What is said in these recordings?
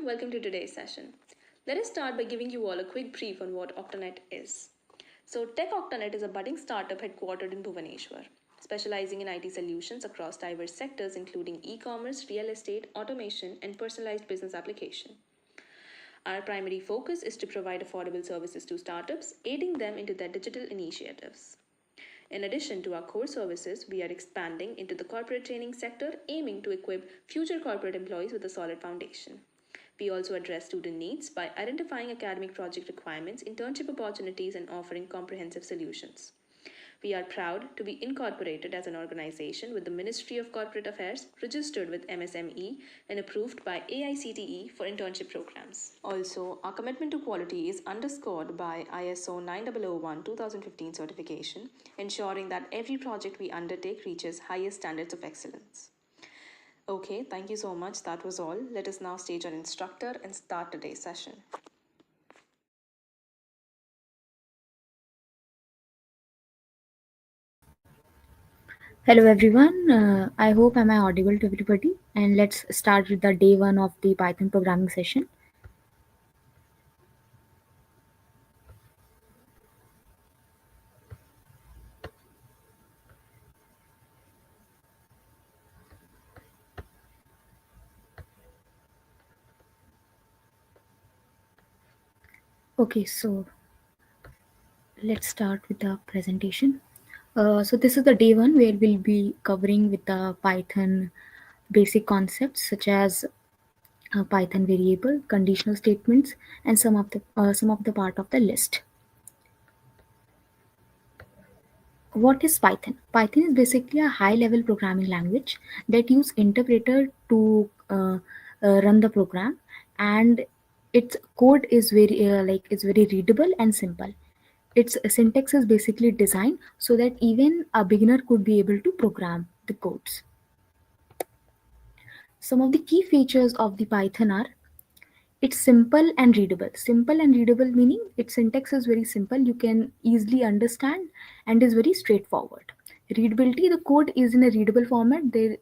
welcome to today's session. Let us start by giving you all a quick brief on what OctaNet is. So, Tech OctaNet is a budding startup headquartered in Bhubaneswar, specializing in IT solutions across diverse sectors including e-commerce, real estate, automation, and personalized business application. Our primary focus is to provide affordable services to startups, aiding them into their digital initiatives. In addition to our core services, we are expanding into the corporate training sector, aiming to equip future corporate employees with a solid foundation. We also address student needs by identifying academic project requirements, internship opportunities, and offering comprehensive solutions. We are proud to be incorporated as an organization with the Ministry of Corporate Affairs, registered with MSME, and approved by AICTE for internship programs. Also, our commitment to quality is underscored by ISO 9001 2015 certification, ensuring that every project we undertake reaches highest standards of excellence. Okay, thank you so much. That was all. Let us now stage our instructor and start today's session. Hello everyone, I hope am I audible to everybody, and let's start with the day one of the Python programming session. Okay, so let's start with the presentation. So this is the day one where we'll be covering with the Python basic concepts such as Python variable, conditional statements, and some of the part of the list. What is Python? Python is basically a high level programming language that use interpreter to run the program, and its code is very readable and simple. Its syntax is basically designed so that even a beginner could be able to program the codes. Some of the key features of the Python are: it's simple and readable. Simple and readable meaning its syntax is very simple, you can easily understand, and is very straightforward. Readability, the code is in a readable format. There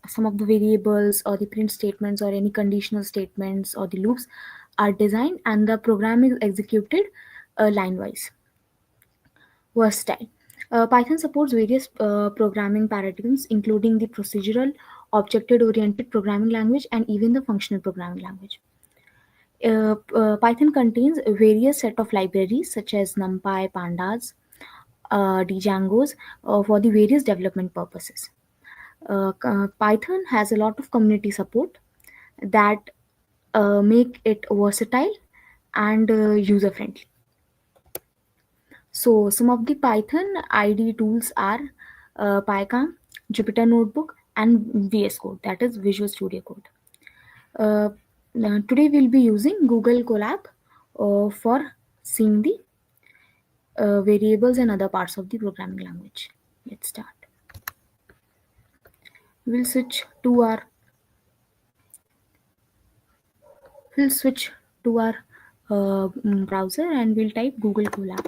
some of the variables or the print statements or any conditional statements or the loops are designed, and the program is executed line wise. Versatile. Python supports various programming paradigms, including the procedural, object-oriented programming language, and even the functional programming language. Python contains a various set of libraries such as NumPy, Pandas, Django's for the various development purposes. Python has a lot of community support that make it versatile and user friendly. So some of the Python IDE tools are PyCharm, Jupyter Notebook, and VS Code, that is Visual Studio Code. Uh, Now today we'll be using Google Colab for seeing the variables and other parts of the programming language. Let's start. We'll switch to our we'll switch to our browser, and we'll type Google Colab.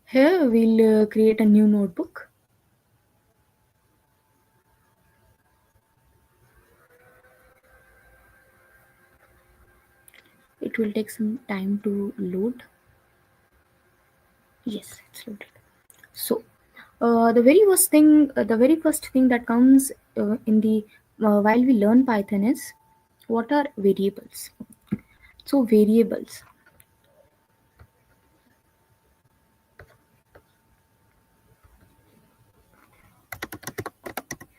Here we'll create a new notebook. It will take some time to load. Yes, it's loaded. So the very first thing that comes in the while we learn Python is what are variables. So variables.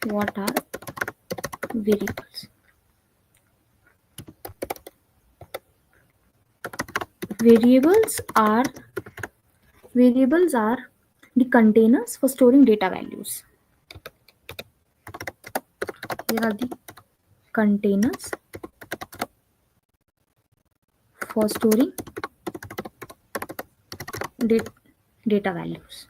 What are variables? Variables are variables are the containers for storing data values. Here are the containers for storing data values.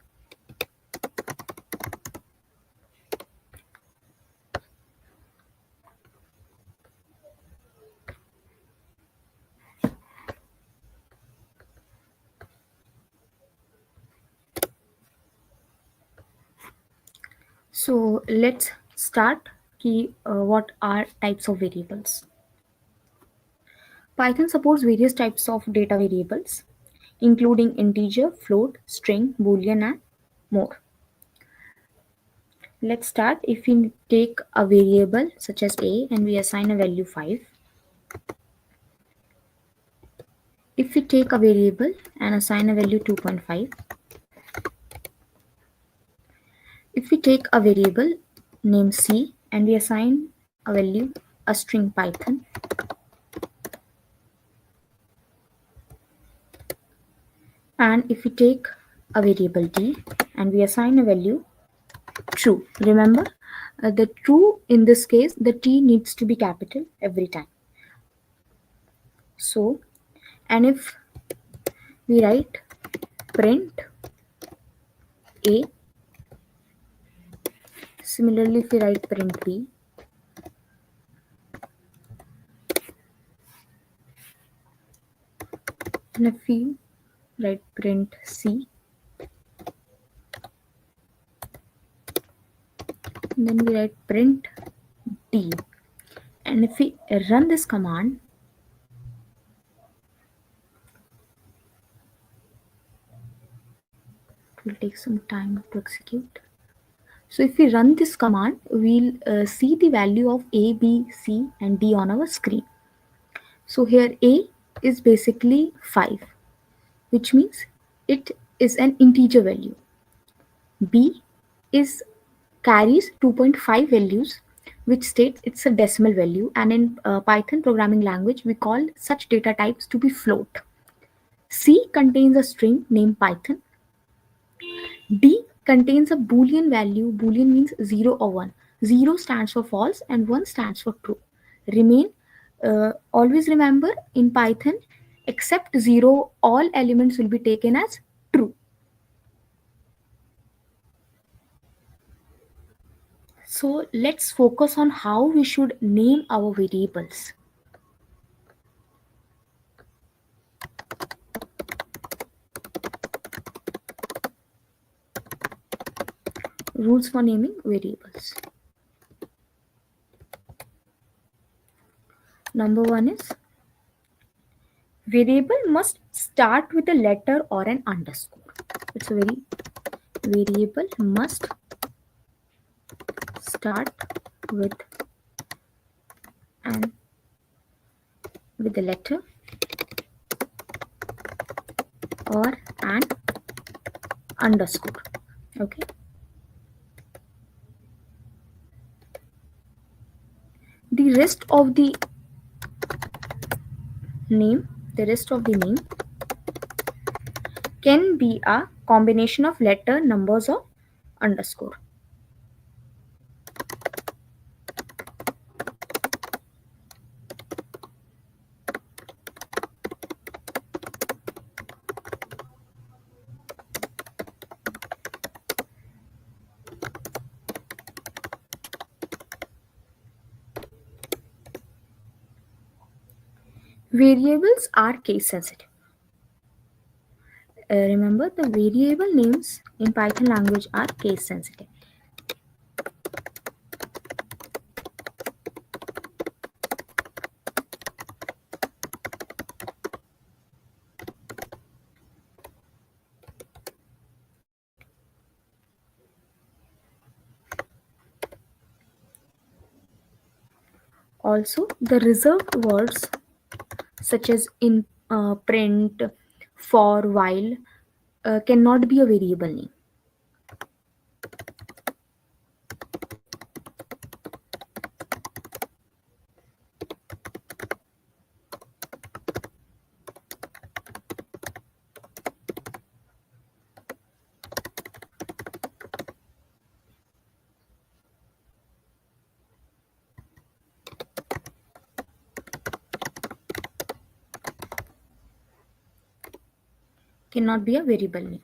So let's start. What are types of variables? Python supports various types of data variables, including integer, float, string, boolean, and more. Let's start. If we take a variable such as a and we assign a value 5, if we take a variable and assign a value 2.5, if we take a variable named c and we assign a value, a string Python, and if we take a variable d and we assign a value true, remember the true in this case, the t needs to be capital every time. So, and if we write print a, similarly if we write print b, and if we write print c, then we write print d, and if we run this command, it will take some time to execute. So if we run this command, we'll see the value of a, b, c, and d on our screen. So here a is basically 5, which means it is an integer value. B is carries 2.5 values, which states it's a decimal value, and in Python programming language we call such data types to be float. C contains a string named Python. D contains a boolean value. Boolean means 0 or 1. 0 stands for false and 1 stands for true. Remain Always remember, in Python, except 0, all elements will be taken as true. So let's focus on how we should name our variables. Rules for naming variables. Number one is variable must start with a letter or an underscore. It's a very variable must start with an with a letter or an underscore. Okay. The rest of the name, the rest of the name can be a combination of letter, numbers, or underscore. Variables are case sensitive. Remember, the variable names in Python language are case sensitive. Also, the reserved words such as in, print, for, while cannot be a variable name. Cannot be a variable name.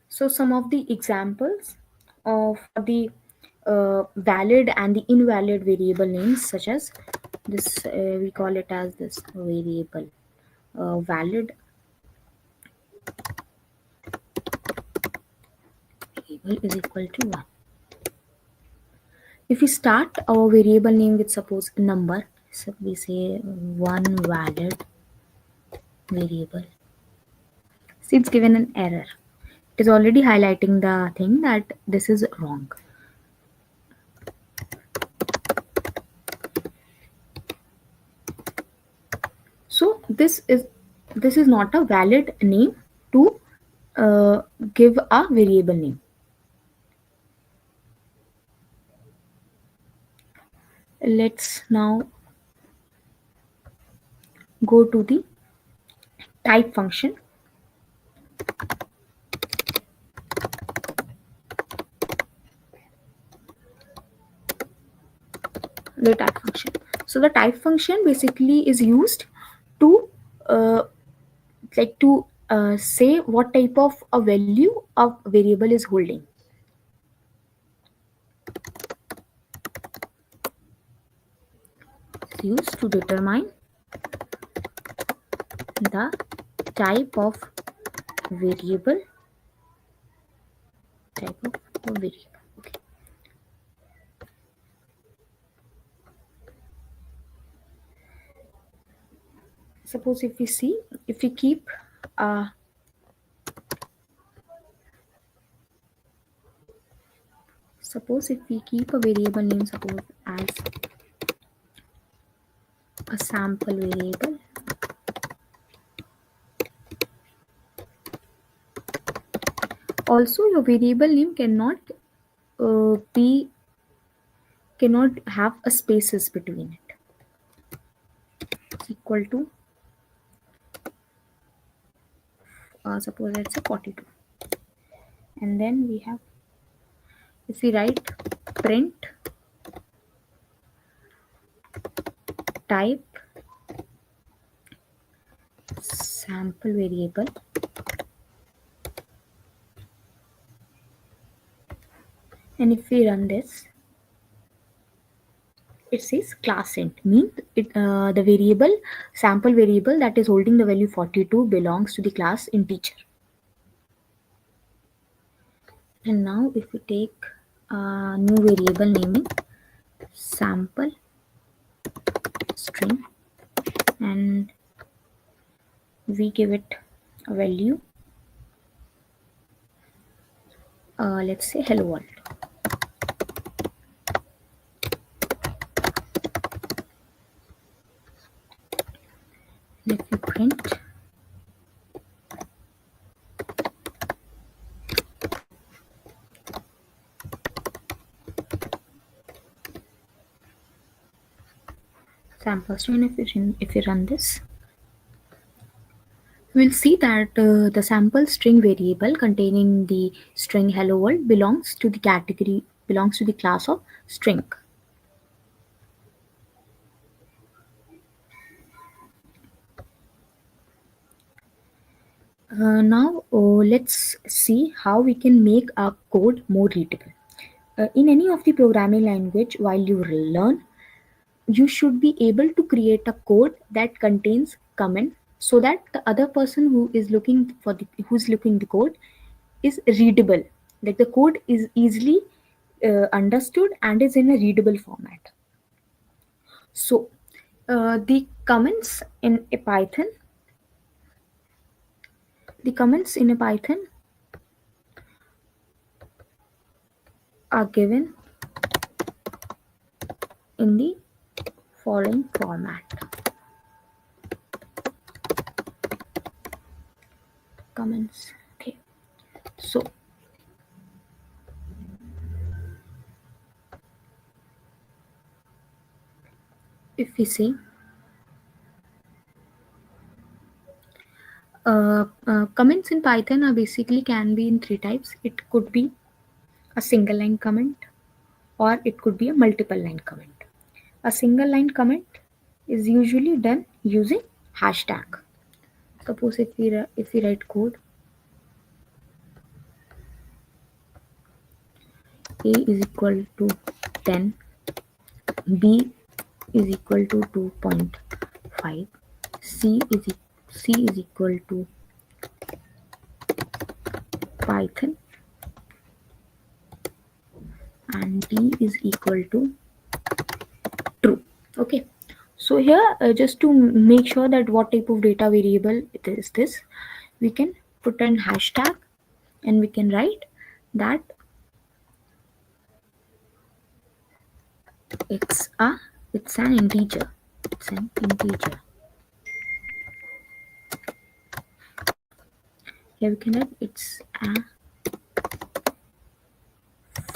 So some of the examples of the valid and the invalid variable names, such as this, we call it as this variable valid variable is equal to 1. If we start our variable name with suppose number, so we say one valid variable. See, it's given an error. It is already highlighting the thing that this is wrong. So this is not a valid name to give a variable name. Let's now go to the type function. The type function. So the type function basically is used to uh, say what type of a value a variable is holding. It's used to determine the type of variable. Type of a variable. Okay. Suppose if we see, if we keep suppose if we keep a variable name, suppose as a sample variable, also your variable name be cannot have a spaces between it. It's equal to suppose let's say 42, and then we have, if we write print type sample variable, and if we run this, it says class int, means the variable sample variable that is holding the value 42 belongs to the class integer. And now if we take a new variable naming sample string, and we give it a value, let's say hello world. And if we print sample string, if we run this, we'll see that the sample string variable containing the string hello world belongs to the class of string. Now let's see how we can make our code more readable. In any of the programming language, while you learn, you should be able to create a code that contains comment, so that the other person who's looking the code is readable, like the code is easily understood and is in a readable format. So the comments in a Python are given in the following format. Comments. Okay. So if we say comments in Python are basically can be in three types. It could be a single line comment, or it could be a multiple line comment. A single line comment is usually done using hashtag. Suppose if we write code a is equal to 10, b is equal to 2.5, c is equal to Python and d is equal to true. Okay, so here just to make sure that what type of data variable it is this, we can put an hashtag and we can write that it's a it's an integer. It's an integer. Here we can write it's a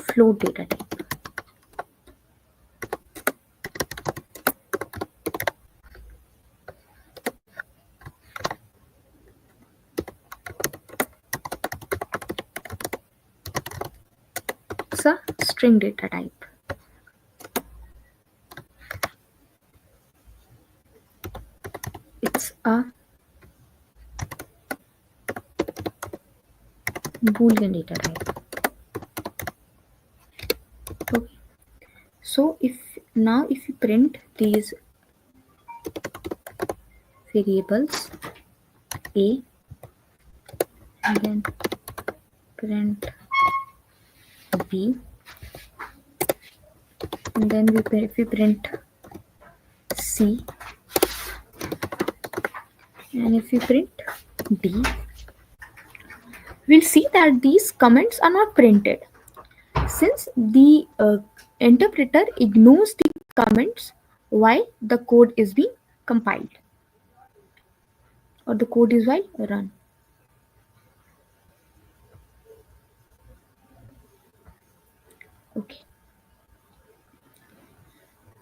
float data type. It's a string data type. It's a Boolean data type. Okay. So if you print these variables a and then print b and then if we print c and if we print d, we'll see that these comments are not printed since the interpreter ignores the comments while the code is being compiled or the code is while run. Okay.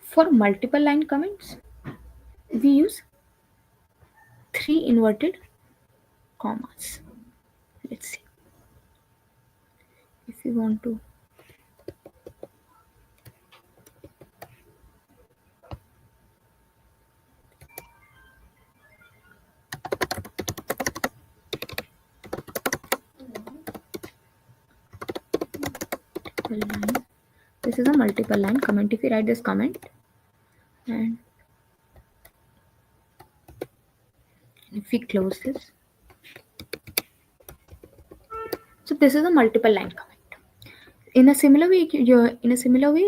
For multiple line comments, we use 3 inverted commas. Let's see if we want to line. This is a multiple line comment. If we write this comment and if we close this, so this is a multiple line comment. In a similar way,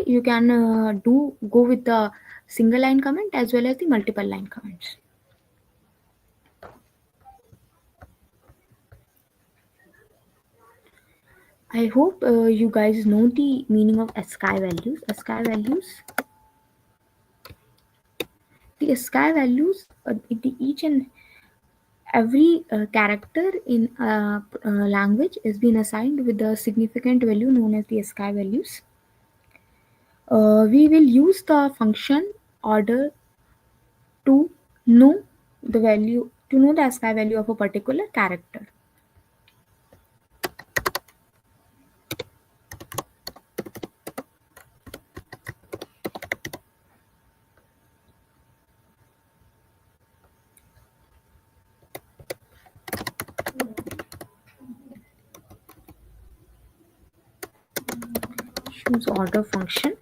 you can go with the single line comment as well as the multiple line comments. I hope you guys know the meaning of ASCII values. ASCII values. The ASCII values, each and every character in a language is being assigned with a significant value known as the ASCII values. We will use the function order to know the ASCII value of a particular character. Use order function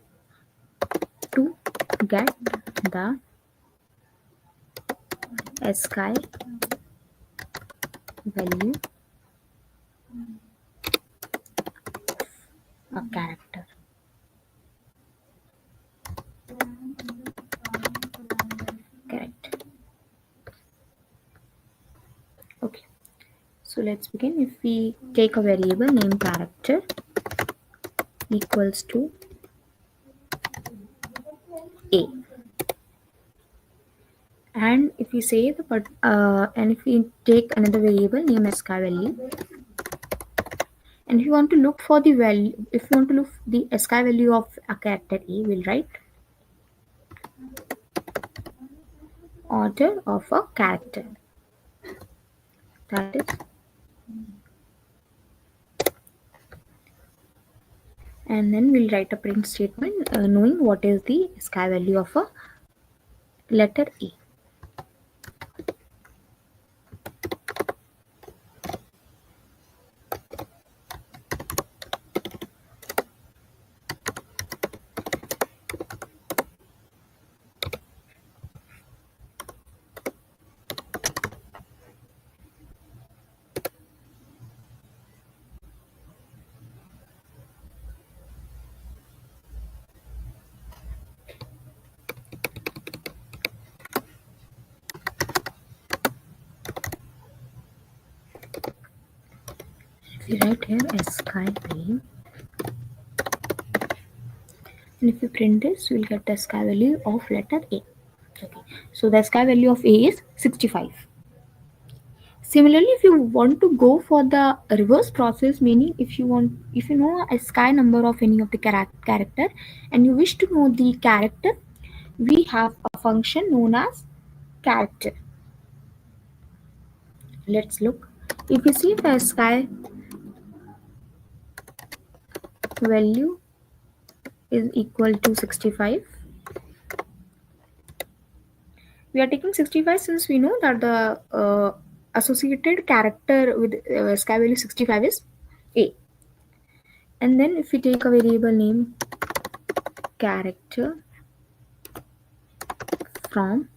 to get the ASCII value of a character. Correct. Okay. So let's begin. If we take a variable name character equals to a, and if we say and if we take another variable name ASCII value, and if you want to look for the value, if you want to look the ASCII value of a character a, we'll write order of a character. That is, and then we'll write a print statement knowing what is the ASCII value of a letter A. We write here ASCII value, and if we print this, we'll get the ASCII value of letter A. Okay, so the ASCII value of A is 65. Similarly, if you want to go for the reverse process, meaning if you know a ASCII number of any of the character and you wish to know the character, we have a function known as character. Let's look. If you see the ASCII value is equal to 65, we are taking 65 since we know that the associated character with ASCII value 65 is A. And then if we take a variable name character from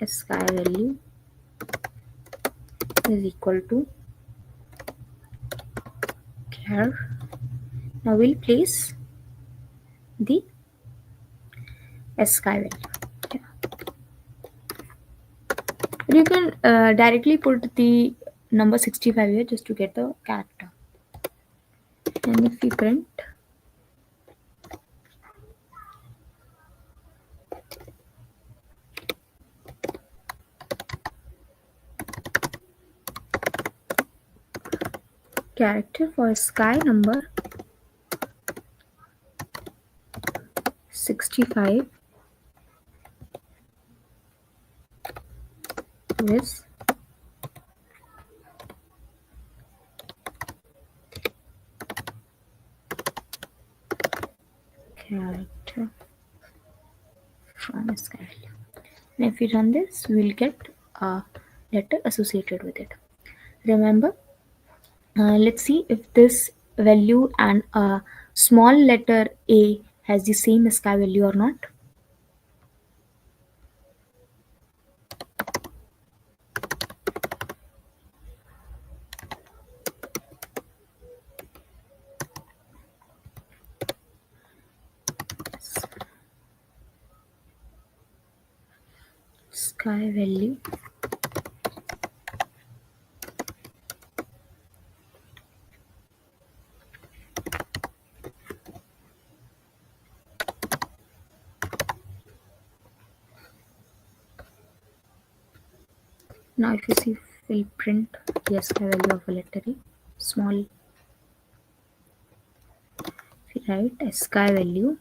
ASCII value is equal to char. Now we'll place the ASCII value. Yeah. You can directly put the number 65 here just to get the character. And if we print character for ASCII number 65 is character from ASCII value. And if we run this, we'll get a letter associated with it. Remember, let's see if this value and a small letter A has the same ASCII value or not. ASCII value now if you see, we'll print the ASCII value of a letter A small. If we write ASCII value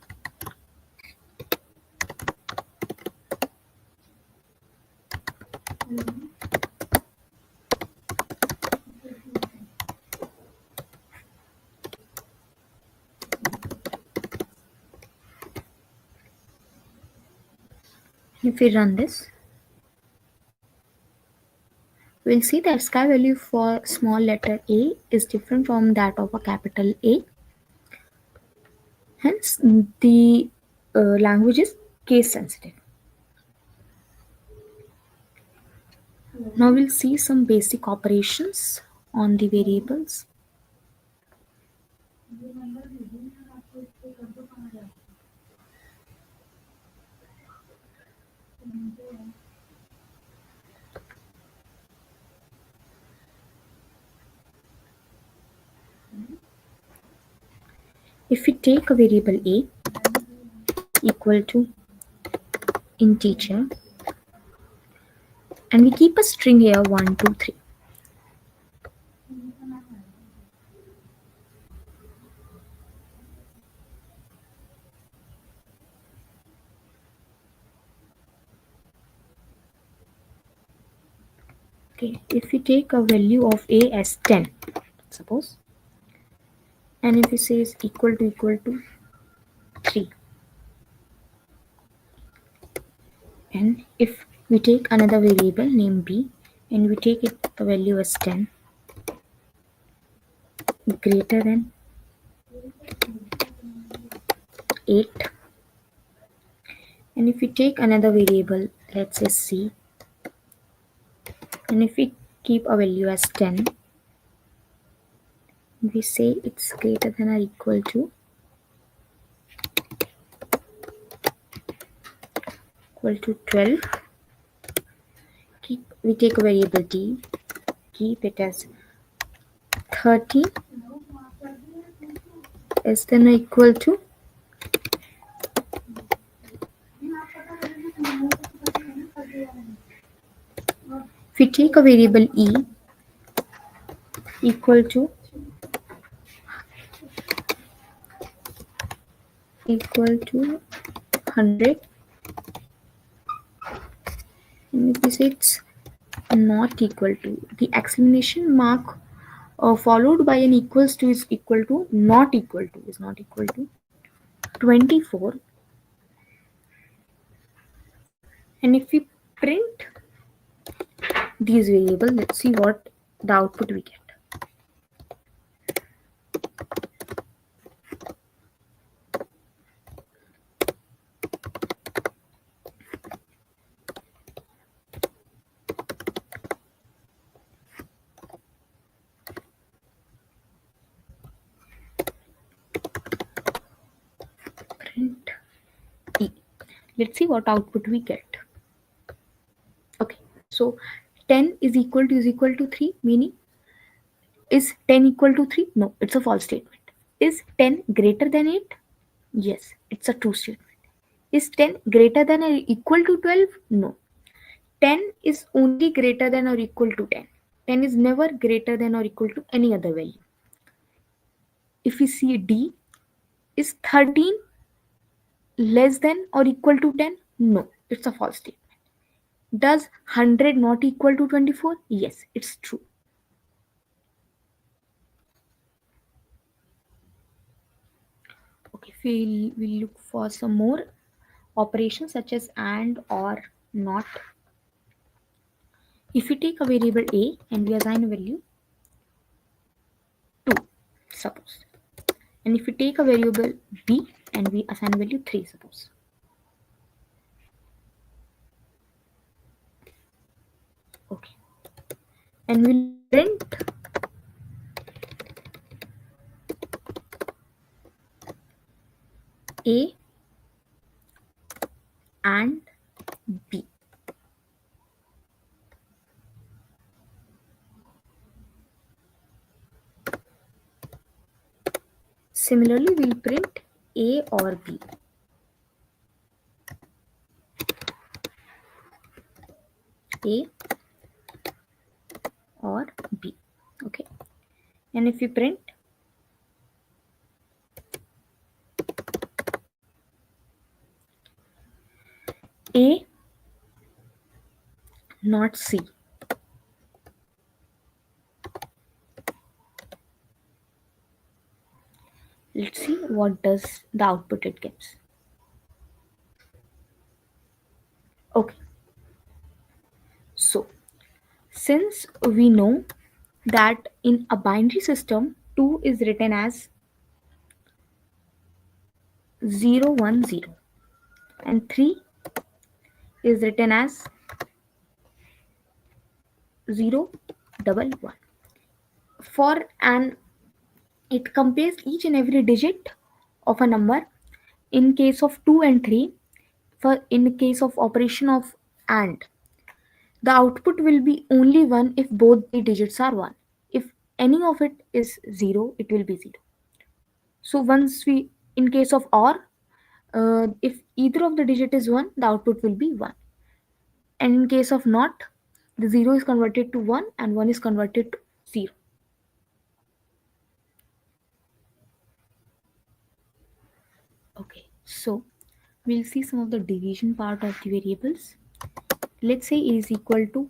if we run this, we'll see that ASCII value for small letter A is different from that of a capital A. Hence, the language is case sensitive. Now we'll see some basic operations on the variables. If we take a variable A equal to integer and we keep a string here 1, 2, 3. Okay, if we take a value of A as 10, suppose, and if we say is equal to 3, and if we take another variable named B and we take it the value as 10 greater than 8, and if we take another variable, let's say C, and if we keep a value as 10, we say it's greater than or equal to 12. We take a variable T, keep it as 30 is then equal to, if we take a variable e equal to 100, and if we say it's not equal to, the exclamation mark followed by an equals to is equal to, not equal to is not equal to 24, and if we print these variables, let's see what the output we get. Print e. Let's see what output we get. Okay, so 10 is equal to 3, meaning, is 10 equal to 3? No, it's a false statement. Is 10 greater than 8? Yes, it's a true statement. Is 10 greater than or equal to 12? No. 10 is only greater than or equal to 10. 10 is never greater than or equal to any other value. If we see D, is 13 less than or equal to 10? No, it's a false statement. Does 100 not equal to 24? Yes, it's true. Okay, we'll look for some more operations such as and, or, not. If we take a variable a and we assign a value 2, suppose, and if we take a variable b and we assign value 3, suppose, okay, and we'll print a and b. Similarly, we'll print a or b. A or b. Okay, and if we print a not c, let's see what does the output it gives. Okay, so since we know that in a binary system 2 is written as 0 1 0 and 3 is written as 0 1 1, for an it compares each and every digit of a number. In case of 2 and 3, for in case of operation of and, the output will be only 1 if both the digits are 1. If any of it is 0, it will be 0. So once we, in case of or, if either of the digit is 1, the output will be 1. And in case of not, the 0 is converted to 1 and 1 is converted to 0. Okay, so we'll see some of the division part of the variables. Let's say A is equal to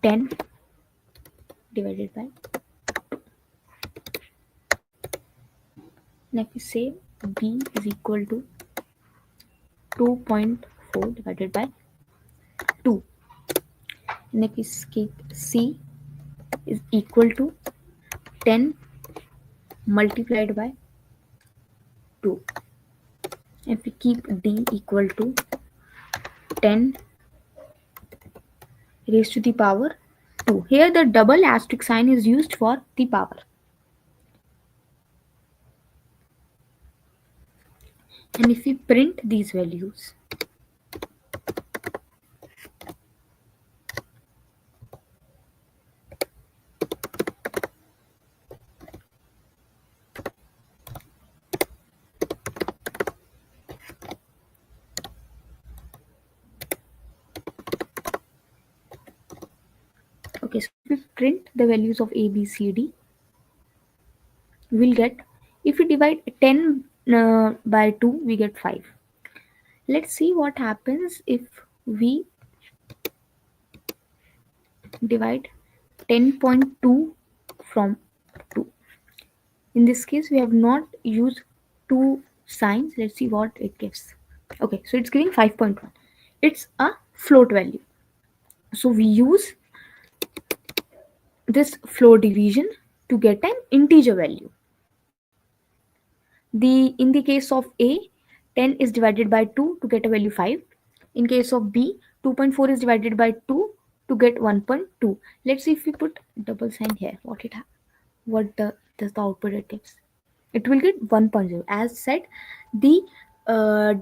10 divided by 2. And if we say B is equal to 2.4 divided by 2, and if we skip C is equal to 10 multiplied by 2. If we keep D equal to 10 raised to the power 2. Here the double asterisk sign is used for the power. And if we print these values, if we print the values of a, b, c, d, we'll get, if we divide 10 by 2, we get 5. Let's see what happens if we divide 10.2 from 2. In this case, we have not used two signs. Let's see what it gives. Okay, so it's giving 5.1. It's a float value. So we use this float division to get an integer value. In the case of A, 10 is divided by 2 to get a value 5. In case of B, 2.4 is divided by 2 to get 1.2. Let's see if we put double sign here. Does the output it gives? It will get 1.0. As said, the uh,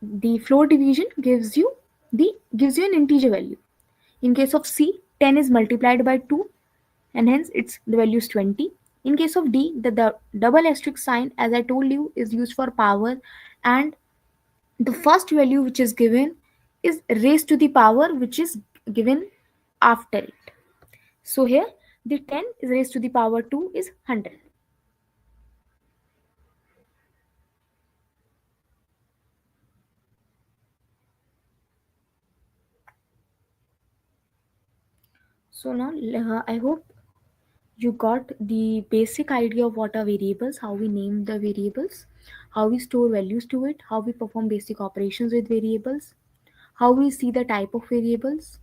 the float division gives you an integer value. In case of C, 10 is multiplied by 2 and hence the value is 20. In case of D, the double asterisk sign, as I told you, is used for power, and the first value which is given is raised to the power which is given after it. So here the 10 is raised to the power 2 is 100. So now I hope you got the basic idea of what are variables, how we name the variables, how we store values to it, how we perform basic operations with variables, how we see the type of variables,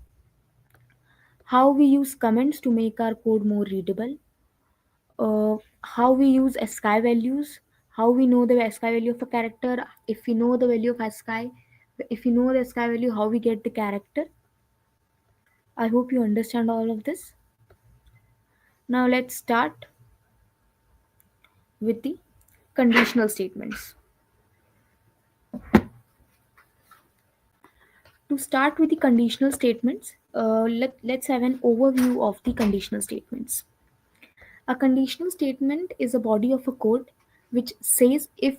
how we use comments to make our code more readable, how we use ASCII values, how we know the ASCII value of a character, if we know the value of ASCII, if we know the ASCII value, how we get the character. I hope you understand all of this. Now let's start with the conditional statements. To start with the conditional statements, let's have an overview of the conditional statements. A conditional statement is a body of a code which says if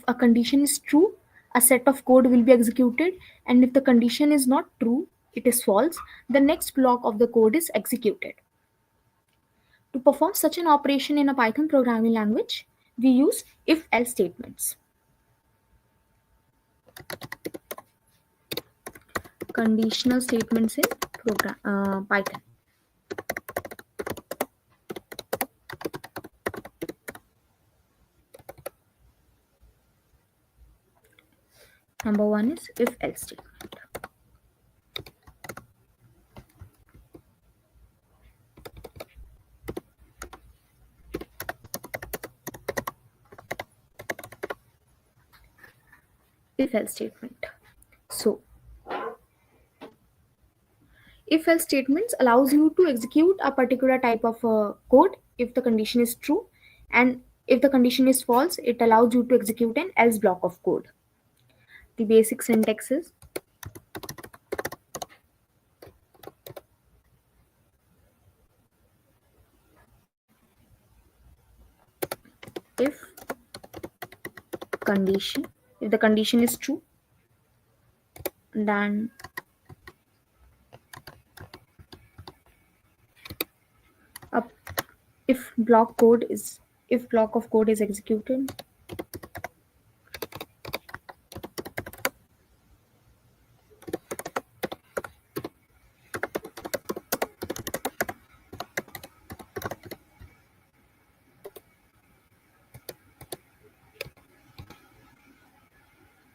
a condition is true, a set of code will be executed, and if the condition is not true, it is false, the next block of the code is executed. To perform such an operation in a Python programming language, we use if-else statements. Conditional statements in Python. Number one is if-else statement. If-else statement. So, if-else statements allows you to execute a particular type of code if the condition is true, and if the condition is false, it allows you to execute an else block of code. The basic syntax is if condition, if the condition is true, then a if block of code is executed,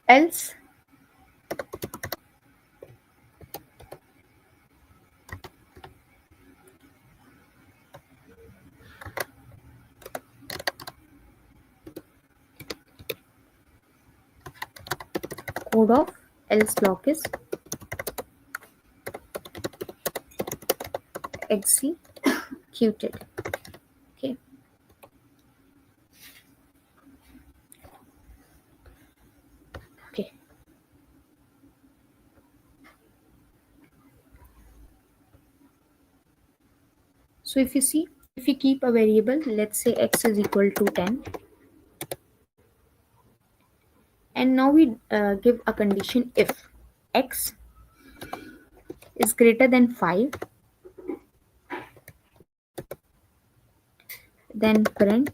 else code of else block is executed. Okay. Okay. So if you see, if we keep a variable, let's say x is equal to 10, and now we give a condition if x is greater than 5, then print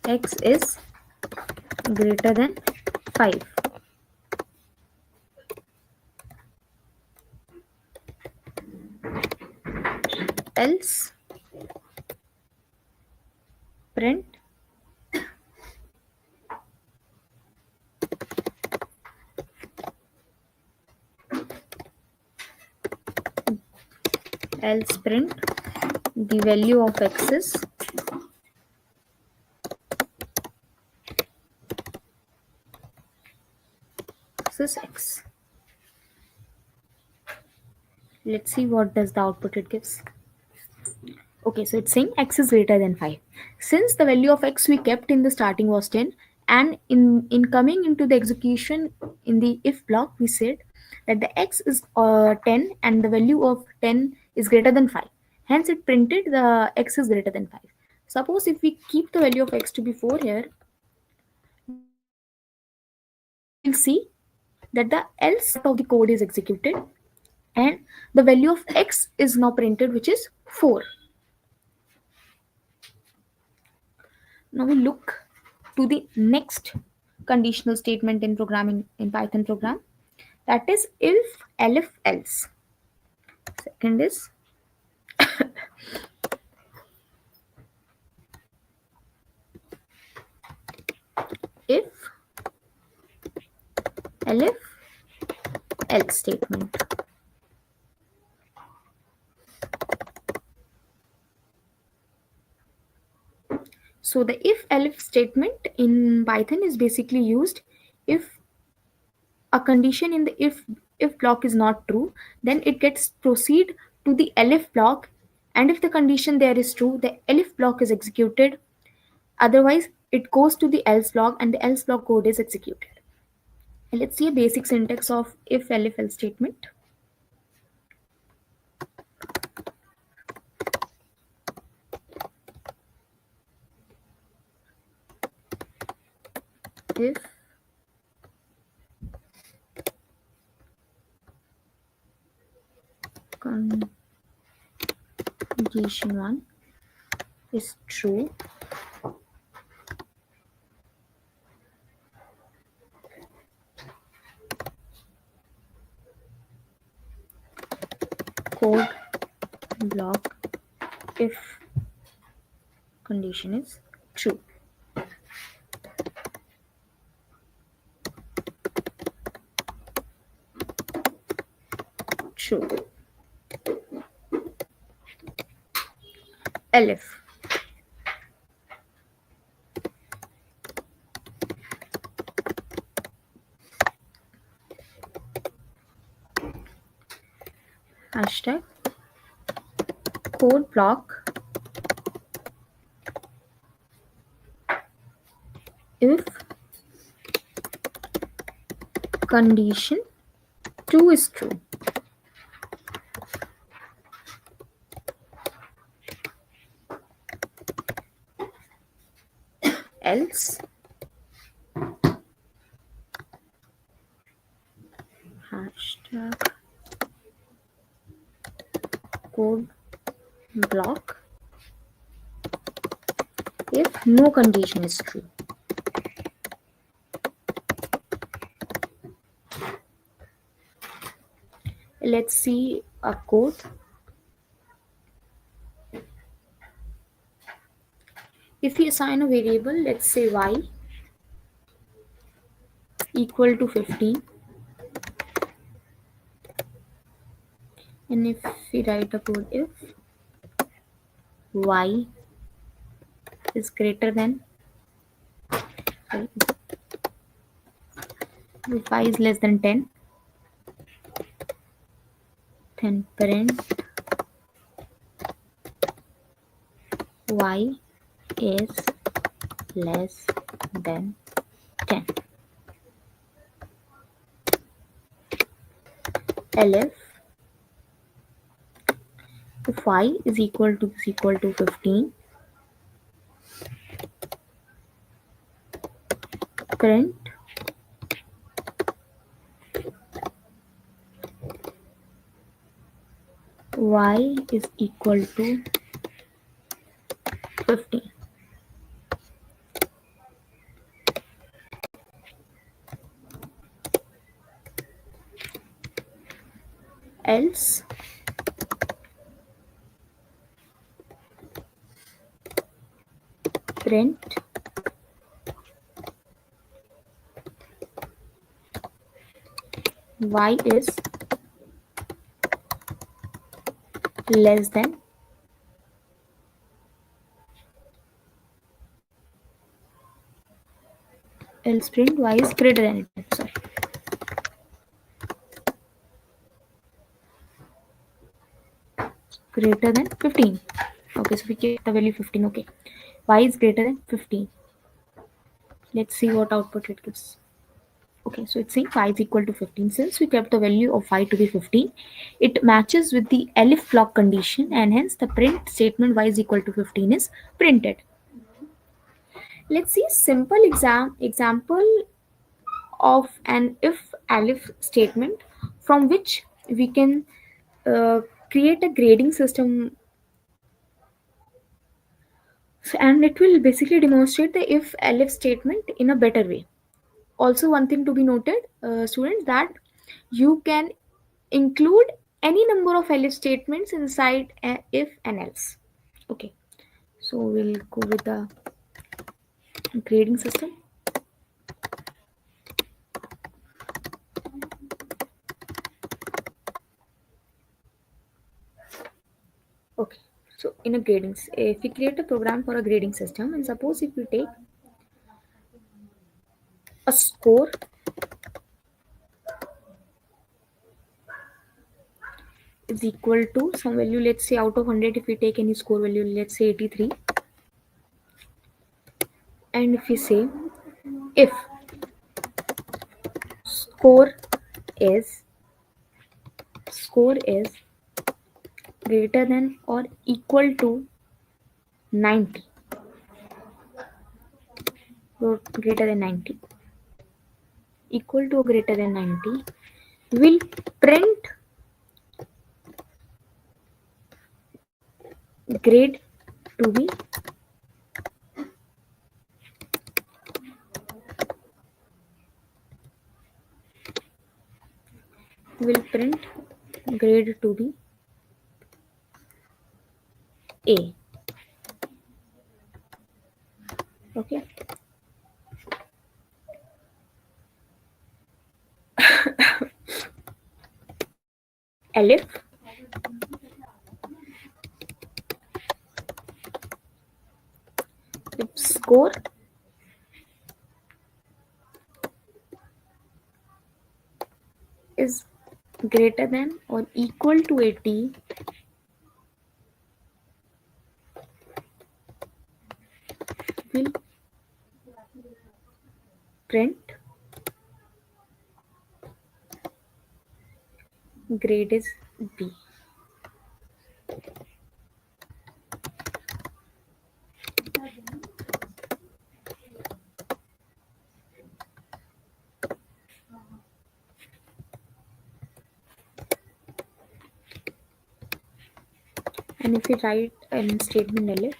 x is greater than 5. Else print the value of x is x. Let's see what does the output it gives. Okay, so it's saying x is greater than 5. Since the value of x we kept in the starting was 10, and in coming into the execution in the if block, we said that the x is 10 and the value of 10 is greater than 5. Hence, it printed the x is greater than 5. Suppose if we keep the value of x to be 4 here, we'll see that the else part of the code is executed and the value of x is now printed, which is 4. Now we look to the next conditional statement in programming in Python program, that is if elif else. Second is if elif else statement. So the if elif statement in Python is basically used if a condition in the if block is not true, then it gets proceed to the elif block, and if the condition there is true, the elif block is executed. Otherwise, it goes to the else block and the else block code is executed. And let's see a basic syntax of if elif else statement. If condition 1 is true, code block if condition is true. True. Elif hashtag code block if condition 2 is true. Else hashtag code block if no condition is true. Let's see a code. If we assign a variable, let's say y equal to 15, and if we write a code if y is greater than, if y is less than 10, then print y is less than 10. Elif if y is equal to 15, print y is equal to 15. Else print y is less than, else print y is greater than it. Sorry, greater than 15. Okay, so we keep the value 15. Okay, y is greater than 15. Let's see what output it gives. Okay, so it's saying y is equal to 15. Since we kept the value of y to be 15, it matches with the elif block condition, and hence the print statement y is equal to 15 is printed. Let's see simple example of an if elif statement from which we can uh, create a grading system, and it will basically demonstrate the if elif statement in a better way. Also, one thing to be noted, students, that you can include any number of elif statements inside a if and else. Okay, so we'll go with the grading system. Okay, so in a grading, if we create a program for a grading system, and suppose if we take a score is equal to some value, let's say out of 100, if we take any score value, let's say 83, and if we say if score is score is greater than or equal to 90, or greater than 90, equal to or greater than 90, will print grade to be will print grade to be A. Okay, elif if score is greater than or equal to 80, will print grade is B. And if we write an statement elif,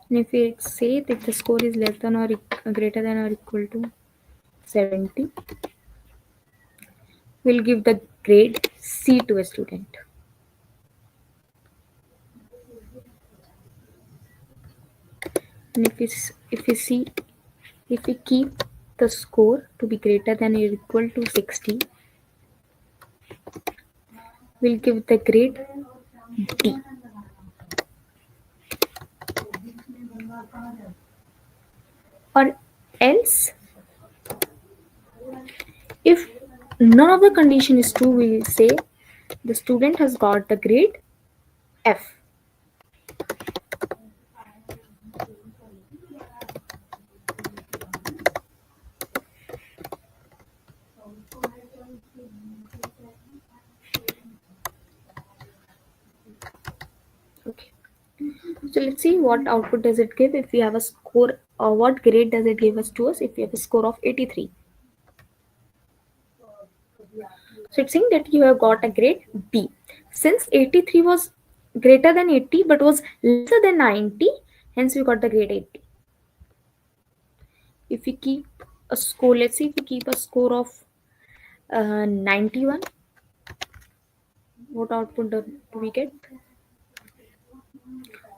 and if we say that the score is less than or greater than or equal to 70, we'll give the grade C to a student. And if we see if we keep the score to be greater than or equal to 60, we'll give the grade D. Or else, if none of the condition is true, we will say the student has got the grade F. Okay. So let's see what output does it give if we have a score, or what grade does it give us to us if we have a score of 83. So it's saying that you have got a grade B. Since 83 was greater than 80 but was lesser than 90, hence we got the grade 80. If we keep a score, let's see if we keep a score of 91, what output do we get?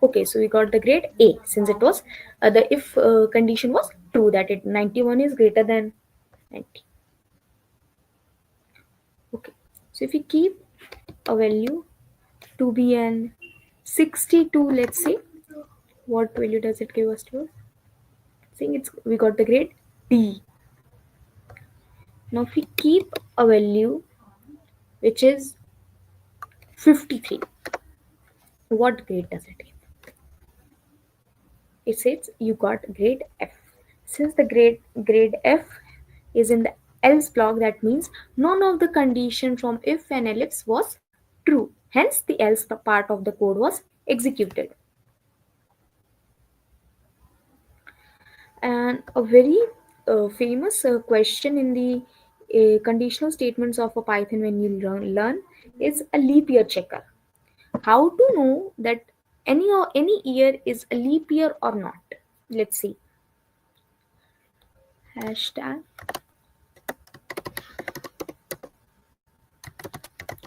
Okay, so we got the grade A since it was the if condition was true that it 91 is greater than 90. Okay, so if we keep a value to be an 62, let's say, what value does it give us to us? Saying it's we got the grade D. Now if we keep a value which is 53, what grade does it give? It says you got grade F. Since the grade F is in the else block, that means none of the condition from if and else was true. Hence the else part of the code was executed. And a very famous question in the conditional statements of a Python when you learn is a leap year checker. How to know that any year is a leap year or not? Let's see. Hashtag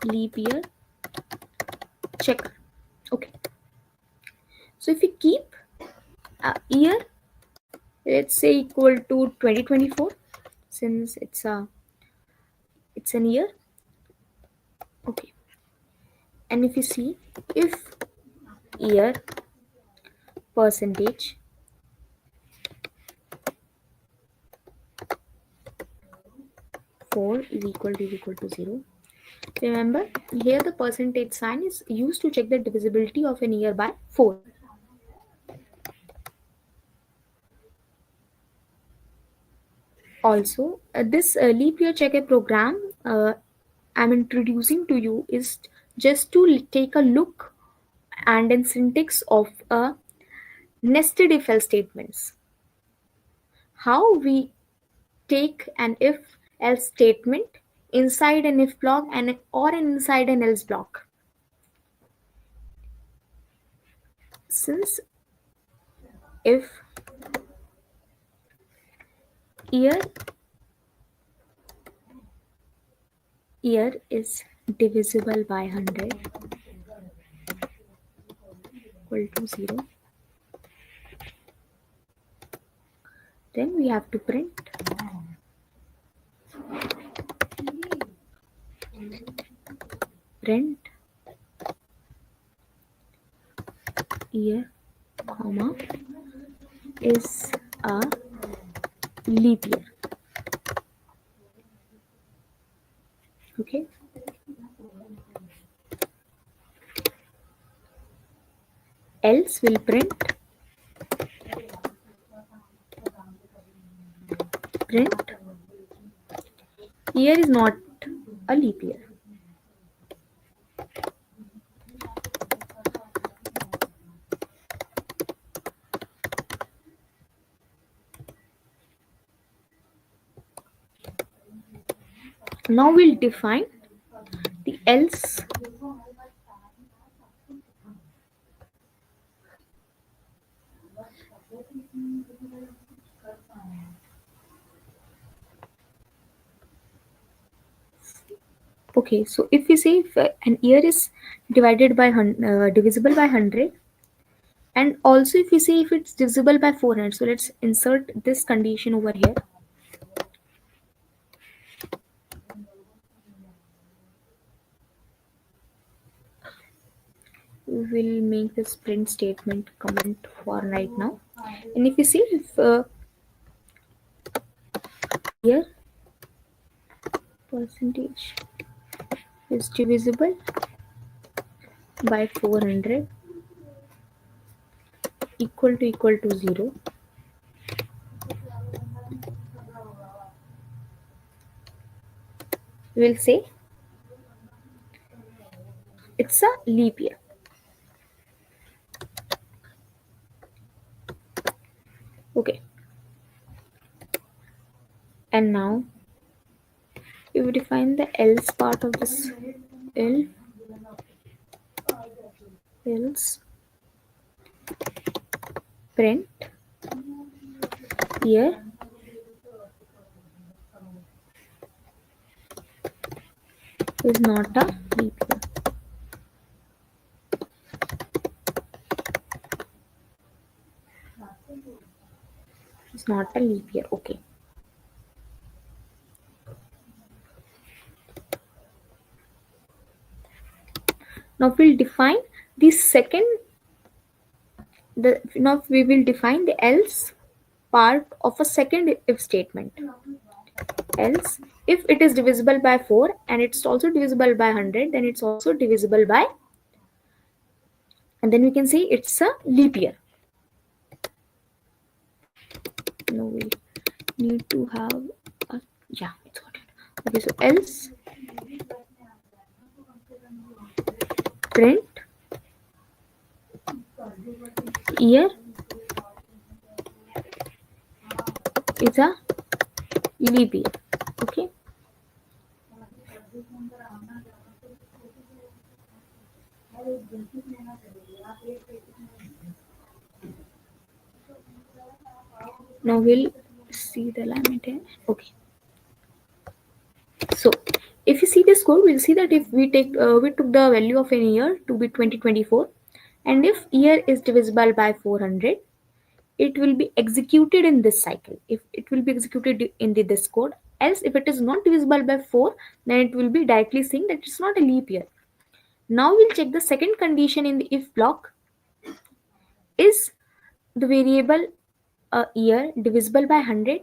leap year checker. Okay. So if we keep a year, let's say equal to 2024, since it's an year. Okay. And if you see if year percentage four is equal to 0. Remember, here the percentage sign is used to check the divisibility of an year by 4. Also, this leap year checker program I'm introducing to you is just to take a look and in syntax of a nested if else statements. How we take an if else statement inside an if block and or inside an else block. Since if year is divisible by 100 equal to 0, then we have to print year comma is a leap year. Okay, else will print year is not a leap year. Now we'll define the else okay. So if we say if an year is divisible by 100, and also if we say if it's divisible by 400, so let's insert this condition over here. We will make this print statement comment for right now. And if you see if year percentage is divisible by 400 equal to 0, we will say it's a leap year. Okay, and now we will define the else part of this. L else print year is not a leap year. It's not a leap year. Okay. Now we'll define the second. Now we will define the else part of a second if statement. Else, if it is divisible by 4 and it's also divisible by 100, then it's also divisible by, and then we can say it's a leap year. No, we need to have a, yeah, it's got it. Okay, so else print year is a leap year. Okay. Now we'll see the alignment here. Okay. So if you see this code, we'll see that if we took the value of an year to be 2024, and if year is divisible by 400, it will be executed in this cycle. If it will be executed in this code, else if it is not divisible by 4, then it will be directly saying that it's not a leap year. Now we'll check the second condition in the if block. Is the variable a year divisible by 100?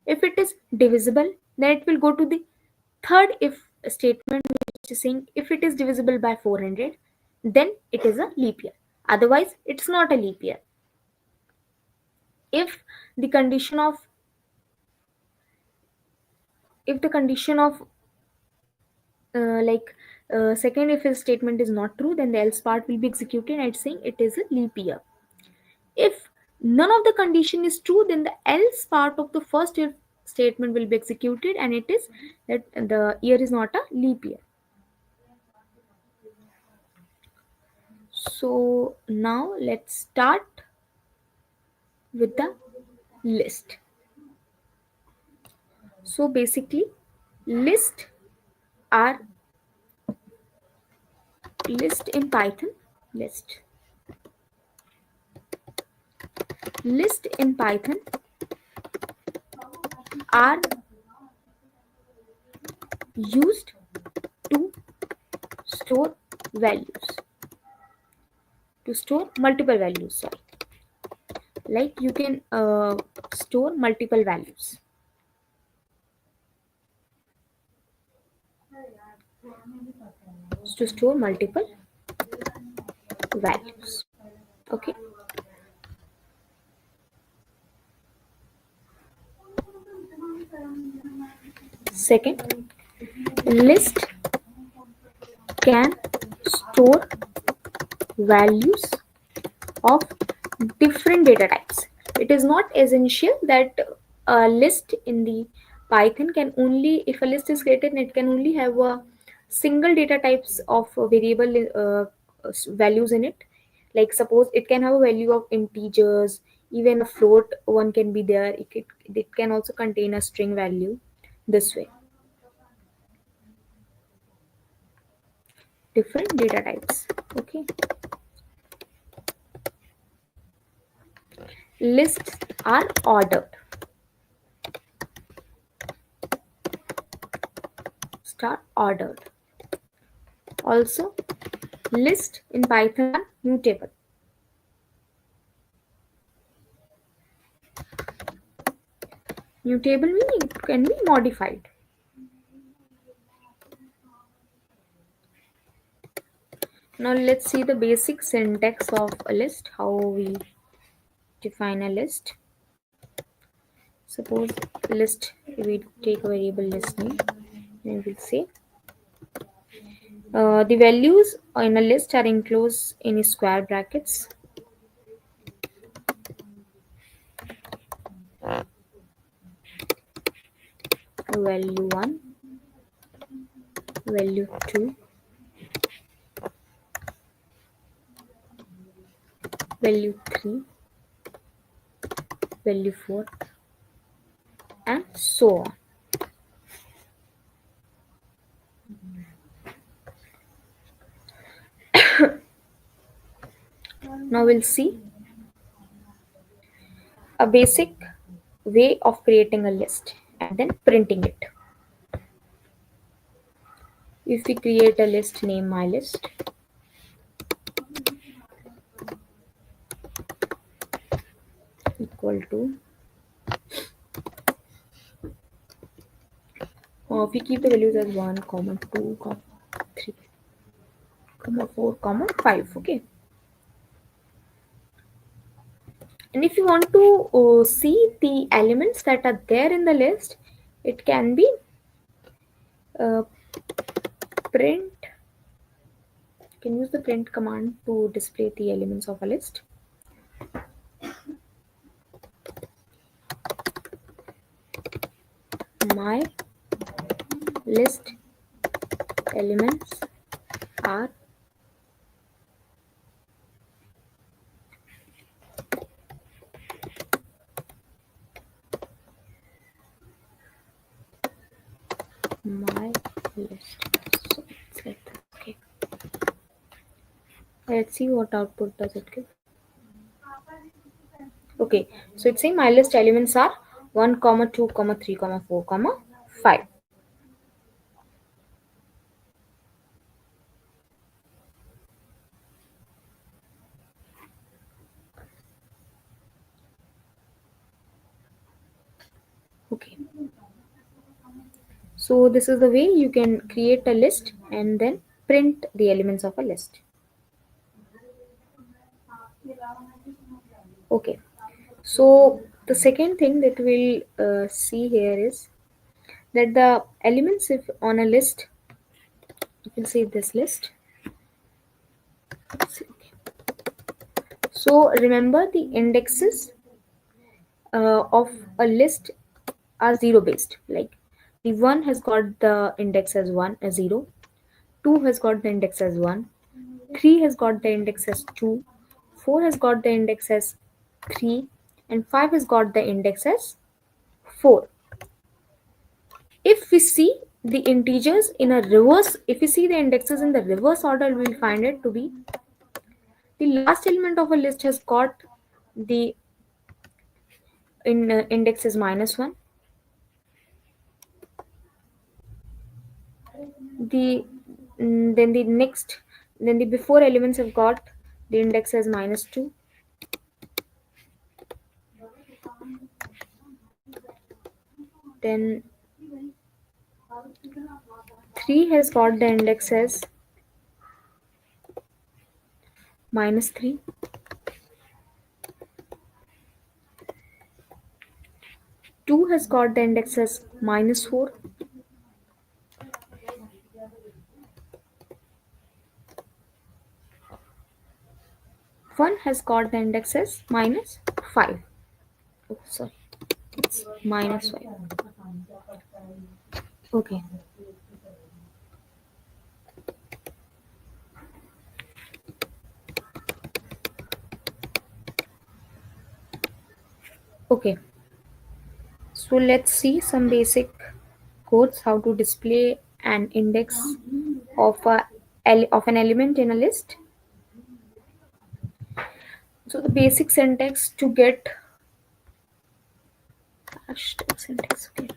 If it is divisible, then it will go to the third if statement, which is saying if it is divisible by 400, then it is a leap year. Otherwise, it's not a leap year. If the condition of second if statement is not true, then the else part will be executed and it's saying it is a leap year. If none of the condition is true, then the else part of the first if statement will be executed and it is that the year is not a leap year. So now let's start with the list. So basically list are list in Python. List in Python are used to store values, to store multiple values. Sorry, like you can store multiple values. To store multiple values. Okay. Second, list can store values of different data types. It is not essential that a list in the Python can only, if a list is created, it can only have a single data types of variable values in it. Like suppose it can have a value of integers, even a float one can be there. It can also contain a string value. This way, different data types. Okay. Lists are ordered. Start ordered. Also, list in Python are mutable. Mutable meaning it can be modified. Now let's see the basic syntax of a list, how we define a list. Suppose list, we take a variable list name and we'll say the values in a list are enclosed in square brackets. value 1, value 2, value 3, value 4, and so on. Now we'll see a basic way of creating a list and then printing it. If we create a list, name my list, equal to, we keep the values as 1, comma 2, comma 3, comma 4, comma 5. Okay. And if you want to see the elements that are there in the list, it can be uh, print. You can use the print command to display the elements of a list. My list elements are my list. So it's like that. Okay. Let's see what output does it give. Okay, so it's saying my list elements are 1, comma 2, comma 3, comma 4, comma 5. Okay. So this is the way you can create a list and then print the elements of a list. Okay. So the second thing that we'll see here is that the elements if on a list, you can see this list. Okay. So remember the indexes of a list are zero based. Like the 1 has got the index as 1 as 0, 2 has got the index as 1, 3 has got the index as 2, 4 has got the index as 3, and 5 has got the index as 4. If we see the integers in a reverse, if we see the indexes in the reverse order, we will find it to be the last element of a list has got the index is -1. The then the next then the before elements have got the index as -2. Then 3 has got the index as -3. 2 has got the index as -4. 1 has got the index as -5. Oh, sorry, it's -5. Okay. Okay. So let's see some basic codes how to display an index of of an element in a list. So the basic syntax to get hashtag syntax. Okay.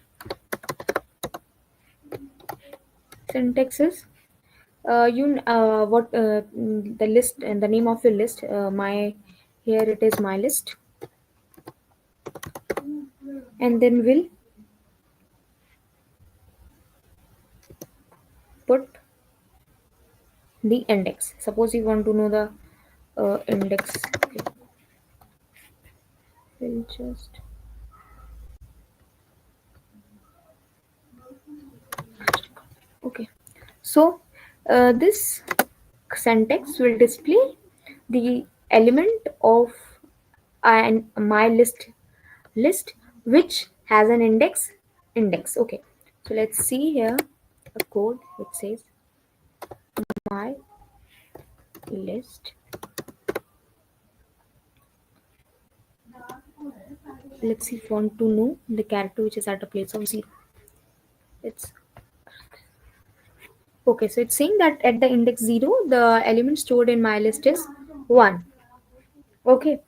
Syntax is what the list and the name of your list. My here it is my list, and then we'll put the index. Suppose you want to know the index. Okay. We'll just okay. So this syntax will display the element of my list which has an index. Okay, so let's see here a code which says my list. Let's see if you want to know the character which is at a place of 0. It's okay, so it's saying that at the index 0 the element stored in my list is 1. Okay,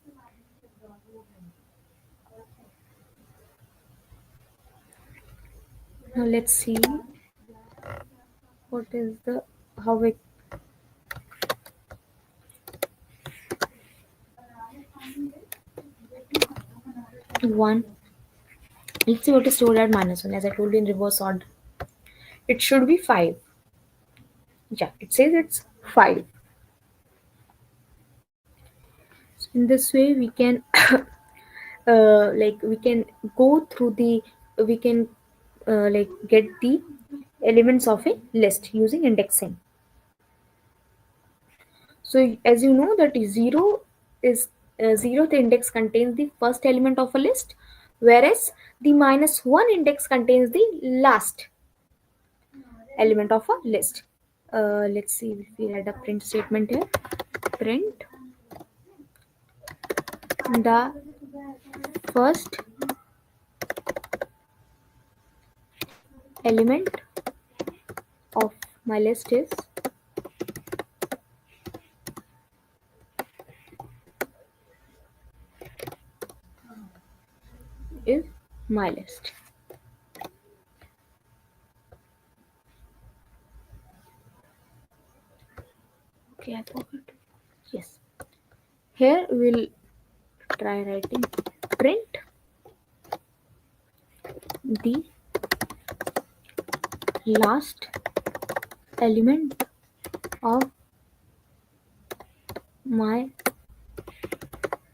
now let's see what is the how we 1. Let's see what is stored at minus 1. As I told you in reverse order, it should be 5. Yeah, it says it's 5. So in this way we can we can go through the we can get the elements of a list using indexing. So as you know that 0 is 0th index contains the first element of a list, whereas the minus 1 index contains the last element of a list. Let's see if we had a print statement here. Print the first element of my list is my list. Okay, I forgot. Yes. Here we'll try writing print the last element of my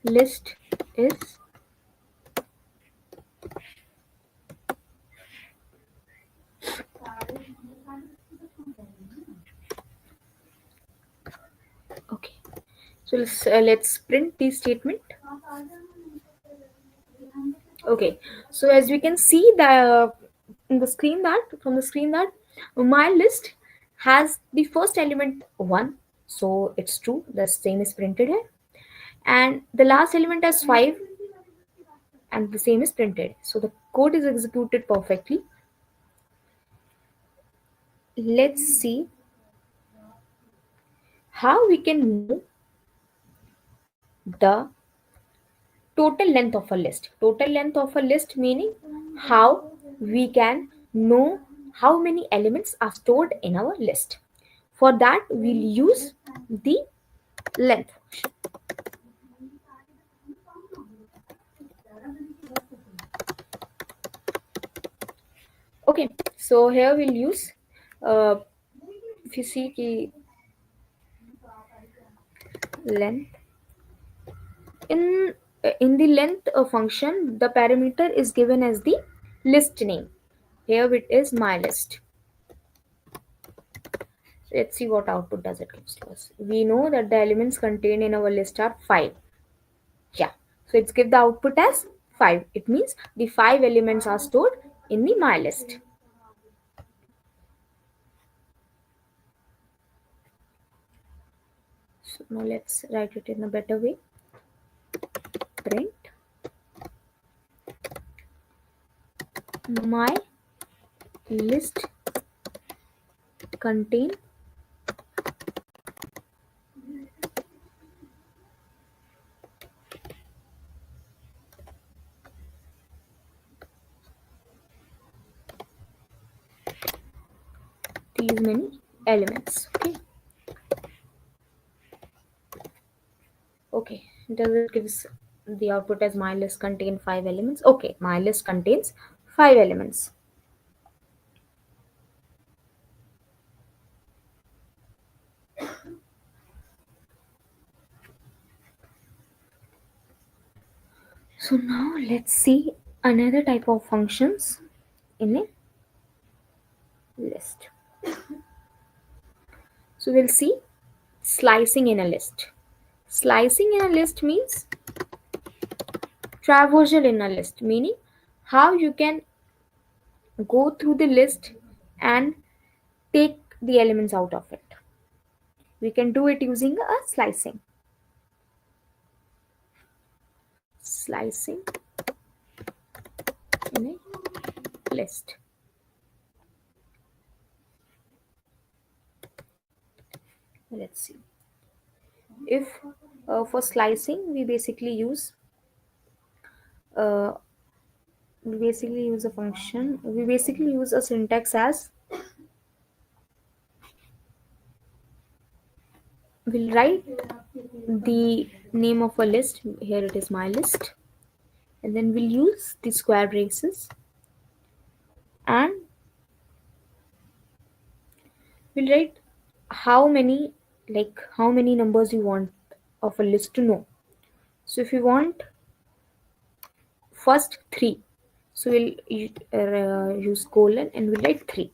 list is okay. So let's print the statement. Okay, so as we can see the in the screen that from the screen that my list has the first element 1, so it's true, the same is printed here, and the last element has 5 and the same is printed, so the code is executed perfectly. Let's see how we can know the total length of a list. Total length of a list meaning how we can know how many elements are stored in our list. For that we'll use the length function. Okay, so here we'll use if you see the length in the length function, the parameter is given as the list name. Here it is my list. Let's see what output does it gives to us. We know that the elements contained in our list are 5. Yeah, so it's give the output as 5. It means the 5 elements are stored in the my list. So now let's write it in a better way. Print my list contain these many elements. Okay, does it gives the output as my list contain 5 elements? Okay, my list contains 5 elements. So now let's see another type of functions in a list. So we'll see slicing in a list. Slicing in a list means traversal in a list, meaning how you can go through the list and take the elements out of it. We can do it using a slicing in a list. Let's see. If for slicing uh, we basically use a function. We basically use a syntax as, we'll write the name of a list. Here it is my list, and then we'll use the square braces, and we'll write how many, like how many numbers you want of a list to know. So if you want first three, so we'll use colon and we'll write 3.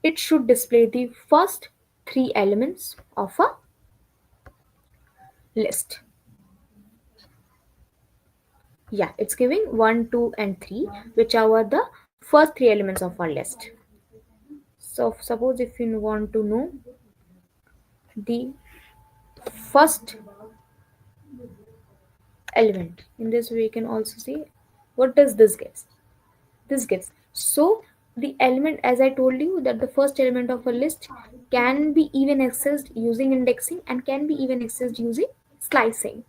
It should display the first 3 elements of a list. Yeah, it's giving 1, 2, and 3, which are the first 3 elements of our list. So suppose if you want to know the first element, in this way you can also see what does this gives. This gives. So the element, as I told you, that the first element of a list can be even accessed using indexing and can be even accessed using slicing.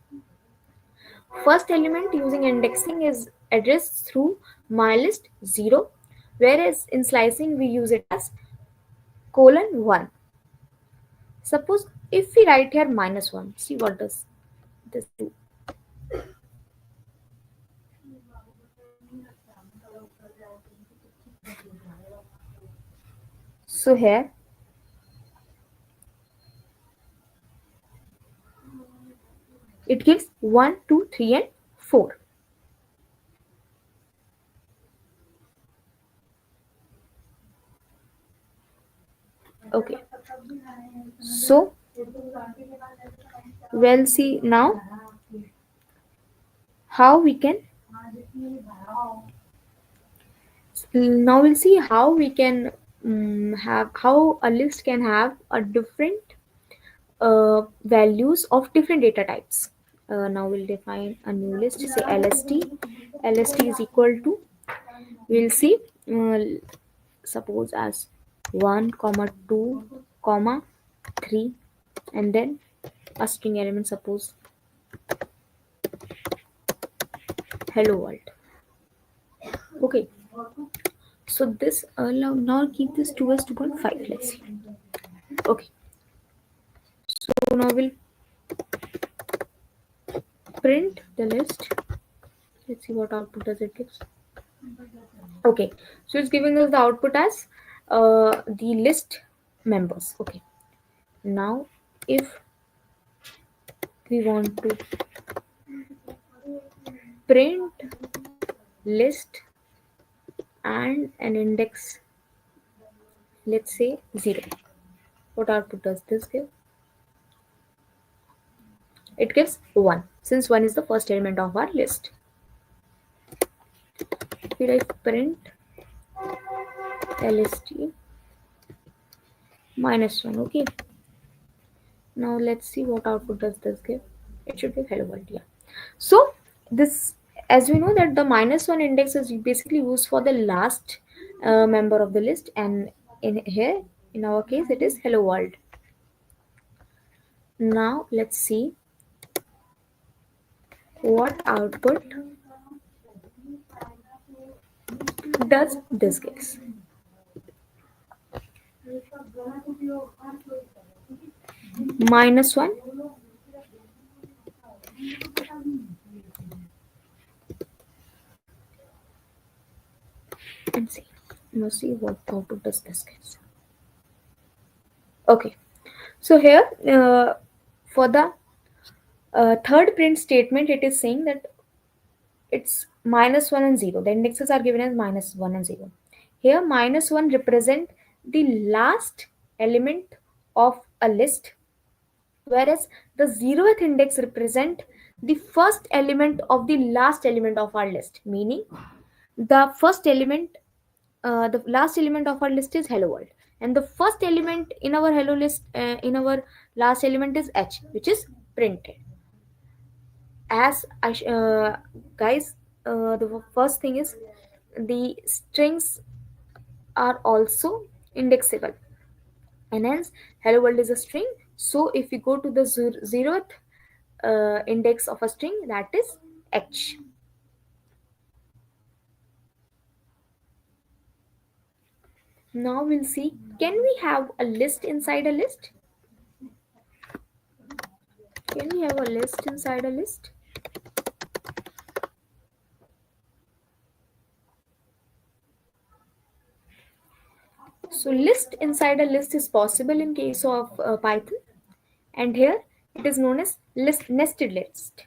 First element using indexing is addressed through mylist 0, whereas in slicing we use it as colon 1. Suppose if we write here -1, see what does this do. So here it gives 1, 2, 3, and 4. Okay. So we'll see how we can now we'll see how we can have how a list can have a different values of different data types. Now we'll define a new list, say lst is equal to, we'll see, uh, suppose as 1 comma 2 comma 3, and then a string element, suppose hello world. Okay, so this now keep this 2 as 2.5. Let's see. Okay, so now we'll print the list. Let's see what output does it gives. Okay, so it's giving us the output as the list members. Okay, now if we want to print list and an index, let's say 0, what output does this give? It gives 1, since 1 is the first element of our list. We write print lst -1. Okay, now let's see what output does this give. It should give hello world. Yeah, so this, as we know that the -1 index is basically used for the last member of the list, and in here in our case it is hello world. Now let's see what output does this gives. -1 and see. Now see what output does this gives. Okay, so here for the third print statement, it is saying that it's -1 and 0. The indexes are given as -1 and 0. Here -1 represent the last element of a list, whereas the 0th index represent the first element of the last element of our list. Meaning The first element, the last element of our list is hello world, and the first element in our hello list, in our last element is h, which is printed. As guys, the first thing is the strings are also indexable, and hence hello world is a string. So if we go to the zeroth index of a string, that is h. Now we'll see, can we have a list inside a list? Can we have a list inside a list? So list inside a list is possible in case of Python, and here it is known as list, nested list.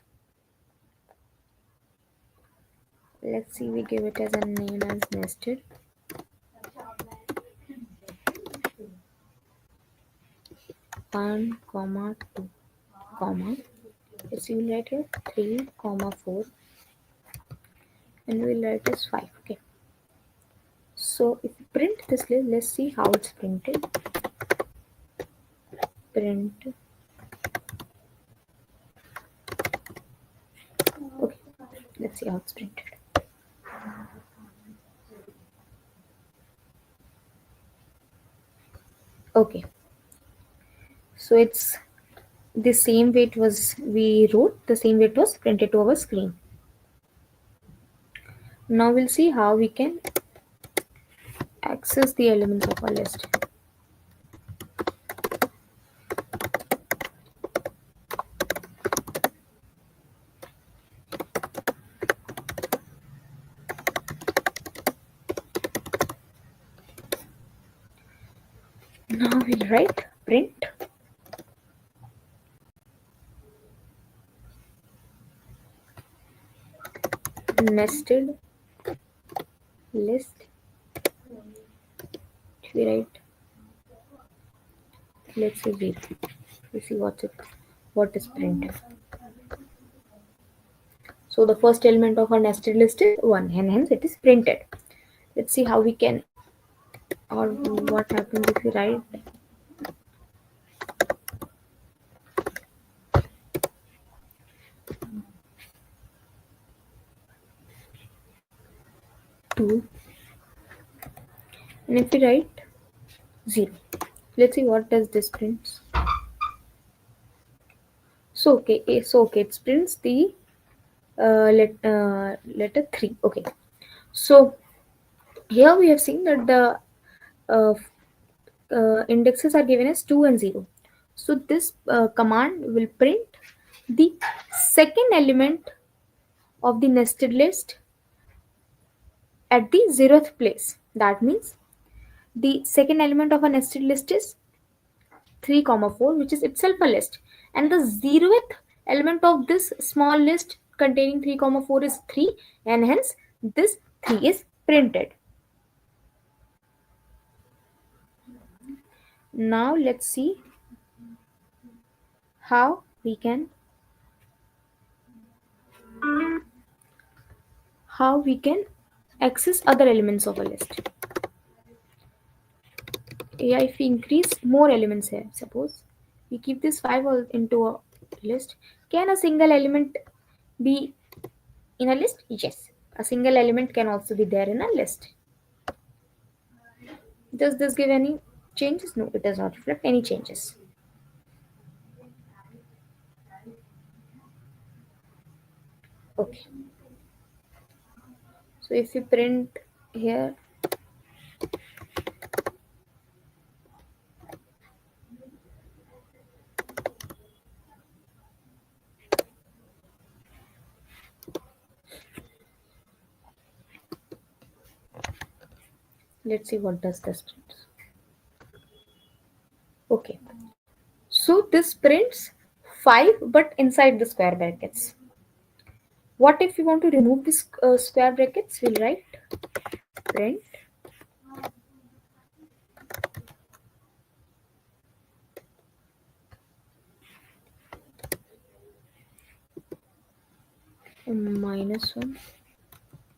Let's see, we give it as a name as nested. One comma two comma. Let's see, we'll write here 3 comma 4, and we'll write as 5. Okay. So if you print this list, let's see how it's printed. Print. Okay. Let's see how it's printed. Okay. So it's the same way it was we wrote, the same way it was printed to our screen. Now we'll see how we can access the elements of our list. Now we'll write print nested list. We write, let's say 0. We see what is printed. So the first element of our nested list is 1, and hence it is printed. Let's see how we can, or what happens if we write 2, and if we write 0. Let's see what does this print. So okay, it prints the letter 3. Okay, so here we have seen that the uh, indexes are given as 2 and 0. So this command will print the second element of the nested list at the 0th place. That means the second element of a nested list is 3 comma 4, which is itself a list, and the 0th element of this small list containing 3 comma 4 is 3, and hence this 3 is printed. Now let's see how we can access other elements of a list. Yeah, if we increase more elements here, suppose we keep this 5 into a list, can a single element be in a list? Yes, a single element can also be there in a list. Does this give any changes? No, it does not reflect any changes. Okay, so if we print here, let's see what does this print. Okay, so this prints 5 but inside the square brackets. What if we want to remove this square brackets? We'll write print -1,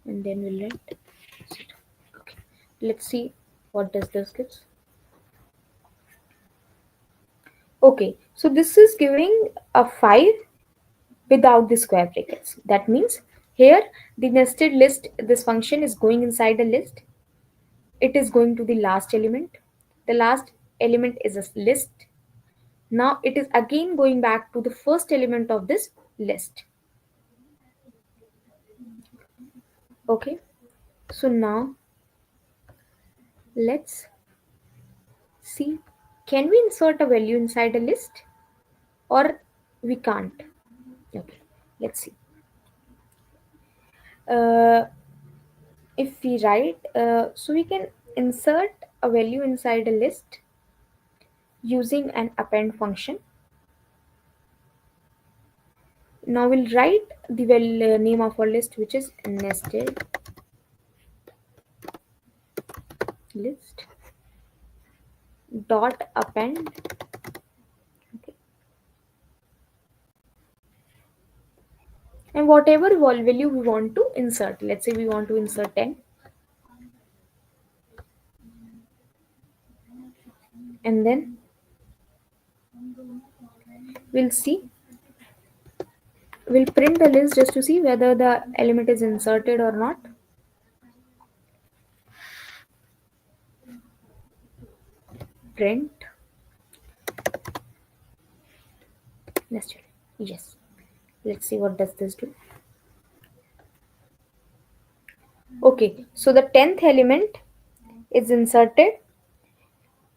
and then we'll write Let's see what does this gives. Okay, so this is giving a 5 without the square brackets. That means here the nested list, this function is going inside a list. It is going to the last element. The last element is a list. Now it is again going back to the first element of this list. Okay, so now let's see, can we insert a value inside a list or we can't? Okay, let's see. Uh, if we write, so we can insert a value inside a list using an append function. Now we'll write the name of our list, which is nested list dot append. Okay. And whatever value we want to insert, let's say we want to insert 10, and then we'll see, we'll print the list just to see whether the element is inserted or not. Print nested. Yes. Let's see what does this do. Okay, so the 10th element is inserted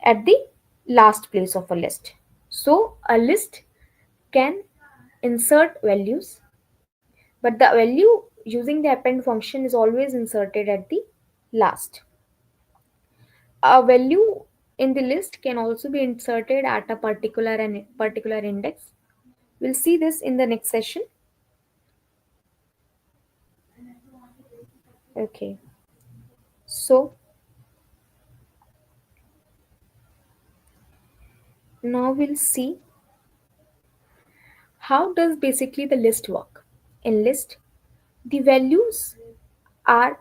at the last place of a list. So a list can insert values, but the value using the append function is always inserted at the last. A value in the list can also be inserted at a particular index. We'll see this in the next session. Okay, so now we'll see how does basically the list work. In list, the values are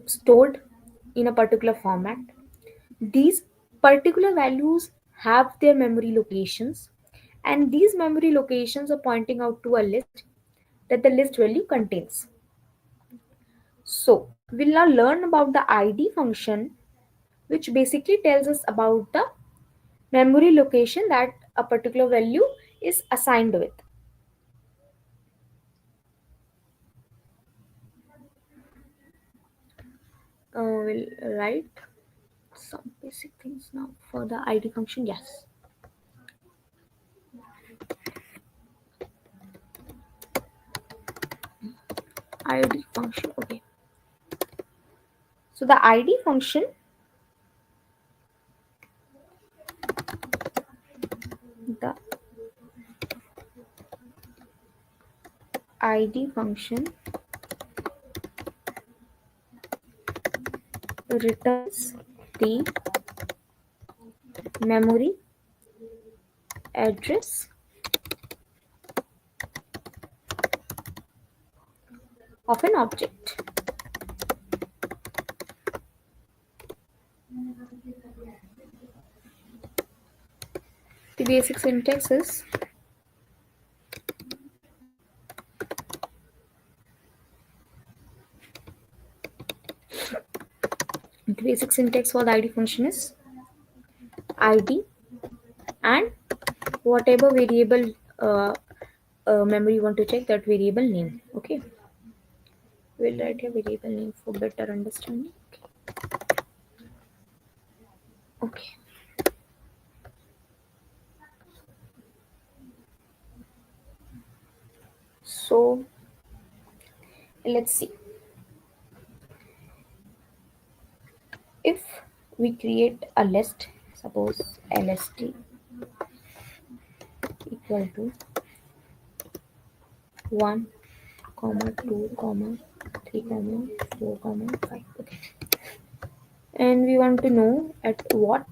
stored in a particular format. These particular values have their memory locations, and these memory locations are pointing out to a list that the list value contains. So we'll now learn about the id function, which basically tells us about the memory location that a particular value is assigned with. We'll write some basic things now for the id function. Yes, id function. Okay, so the id function, the id function returns the memory address of an object. The basic syntax is for the id function is id and whatever variable memory you want to check, that variable name. Okay, we'll write a variable name for better understanding. Okay, so let's see, if we create a list, suppose lst equal to 1 comma 2 comma 3 comma 4 comma 5. Okay, and we want to know at what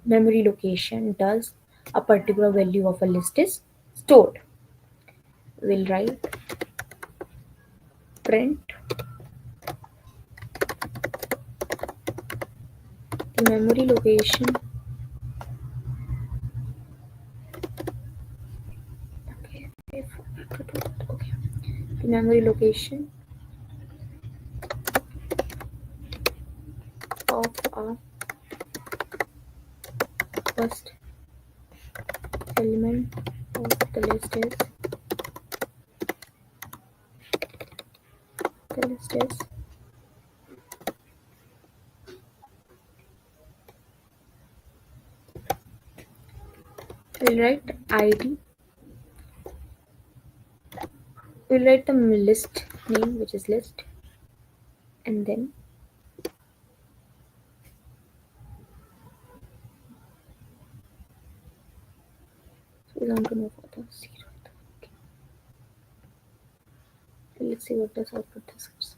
memory location does a particular value of a list is stored. We'll write print the memory location. Okay, okay. The memory location of a first element of the list is we'll write id, we'll write the list name, which is list, and then so we want to know for the 0. Okay. Let's see what does output this is.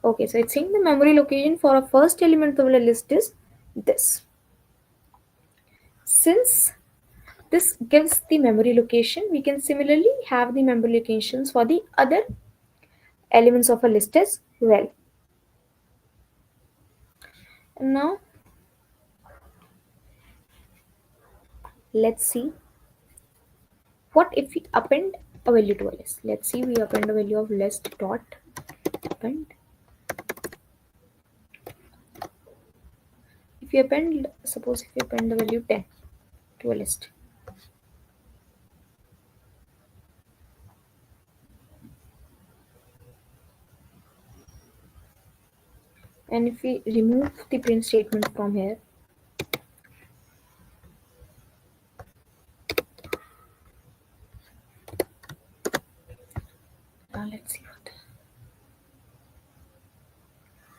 Okay, so it's saying the memory location for a first element of the list is this. Since this gives the memory location, we can similarly have the memory locations for the other elements of a list as well. And now let's see what if we append a value to a list. Let's see, we append a value of list dot append. If you append, suppose if you append the value 10 to a list, and if we remove the print statement from here, let's see what.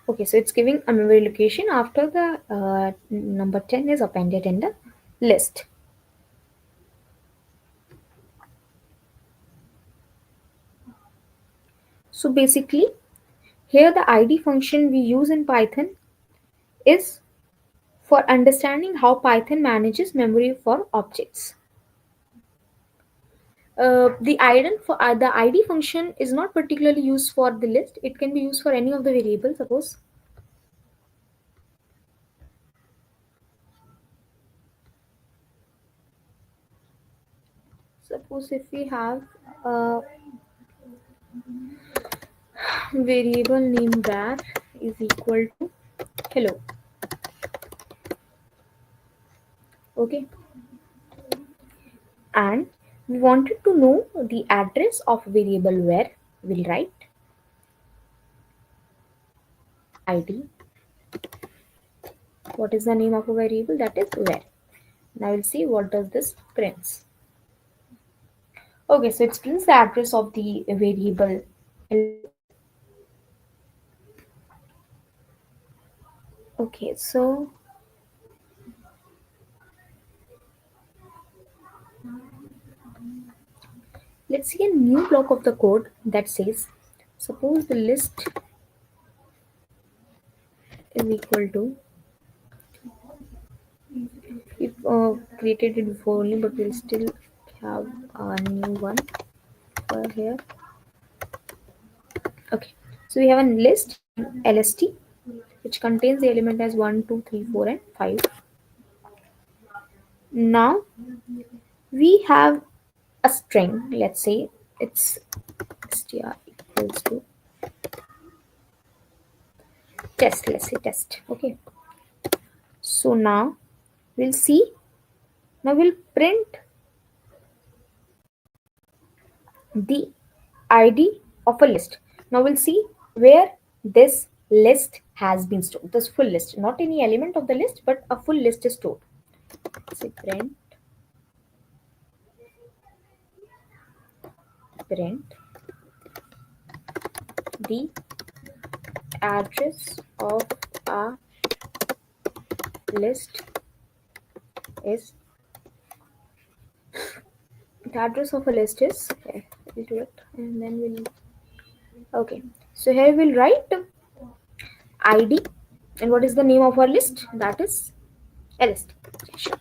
Okay, so it's giving a memory location after the number 10 is appended in the list. So basically, here the id function we use in Python is for understanding how Python manages memory for objects. The id function is not particularly used for the list. It can be used for any of the variables. Suppose if we have a variable name var is equal to hello. Okay, and we wanted to know the address of variable where, we'll write id. What is the name of a variable? That is where. Now we'll see what does this prints. Okay, so it prints the address of the variable hello. Okay, so let's see a new block of the code that says, suppose the list is equal to, if created it before only, but we'll still have a new one for here. Okay, so we have a list lst which contains the element as 1, 2, 3, 4, and 5. Now we have a string. Let's say it's str equals to test. Let's say test. Okay, so now we'll see. Now we'll print the id of a list. Now we'll see where this list has been stored. This full list, not any element of the list, but a full list is stored. Say print the address of a list is, the address of a list is, okay, we'll do it and then we'll, okay, so here we'll write id, and what is the name of our list? That is a list. Sure.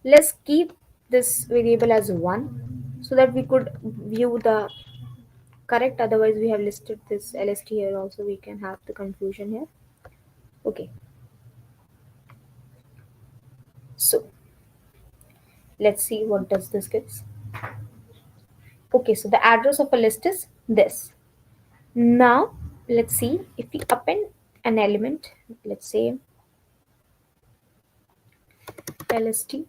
Let's keep this variable as 1 so that we could view the correct, otherwise we have listed this lst here also, we can have the confusion here. Okay, so let's see what does this gives. Okay, so the address of a list is this. Now let's see if we append an element, let's say lst1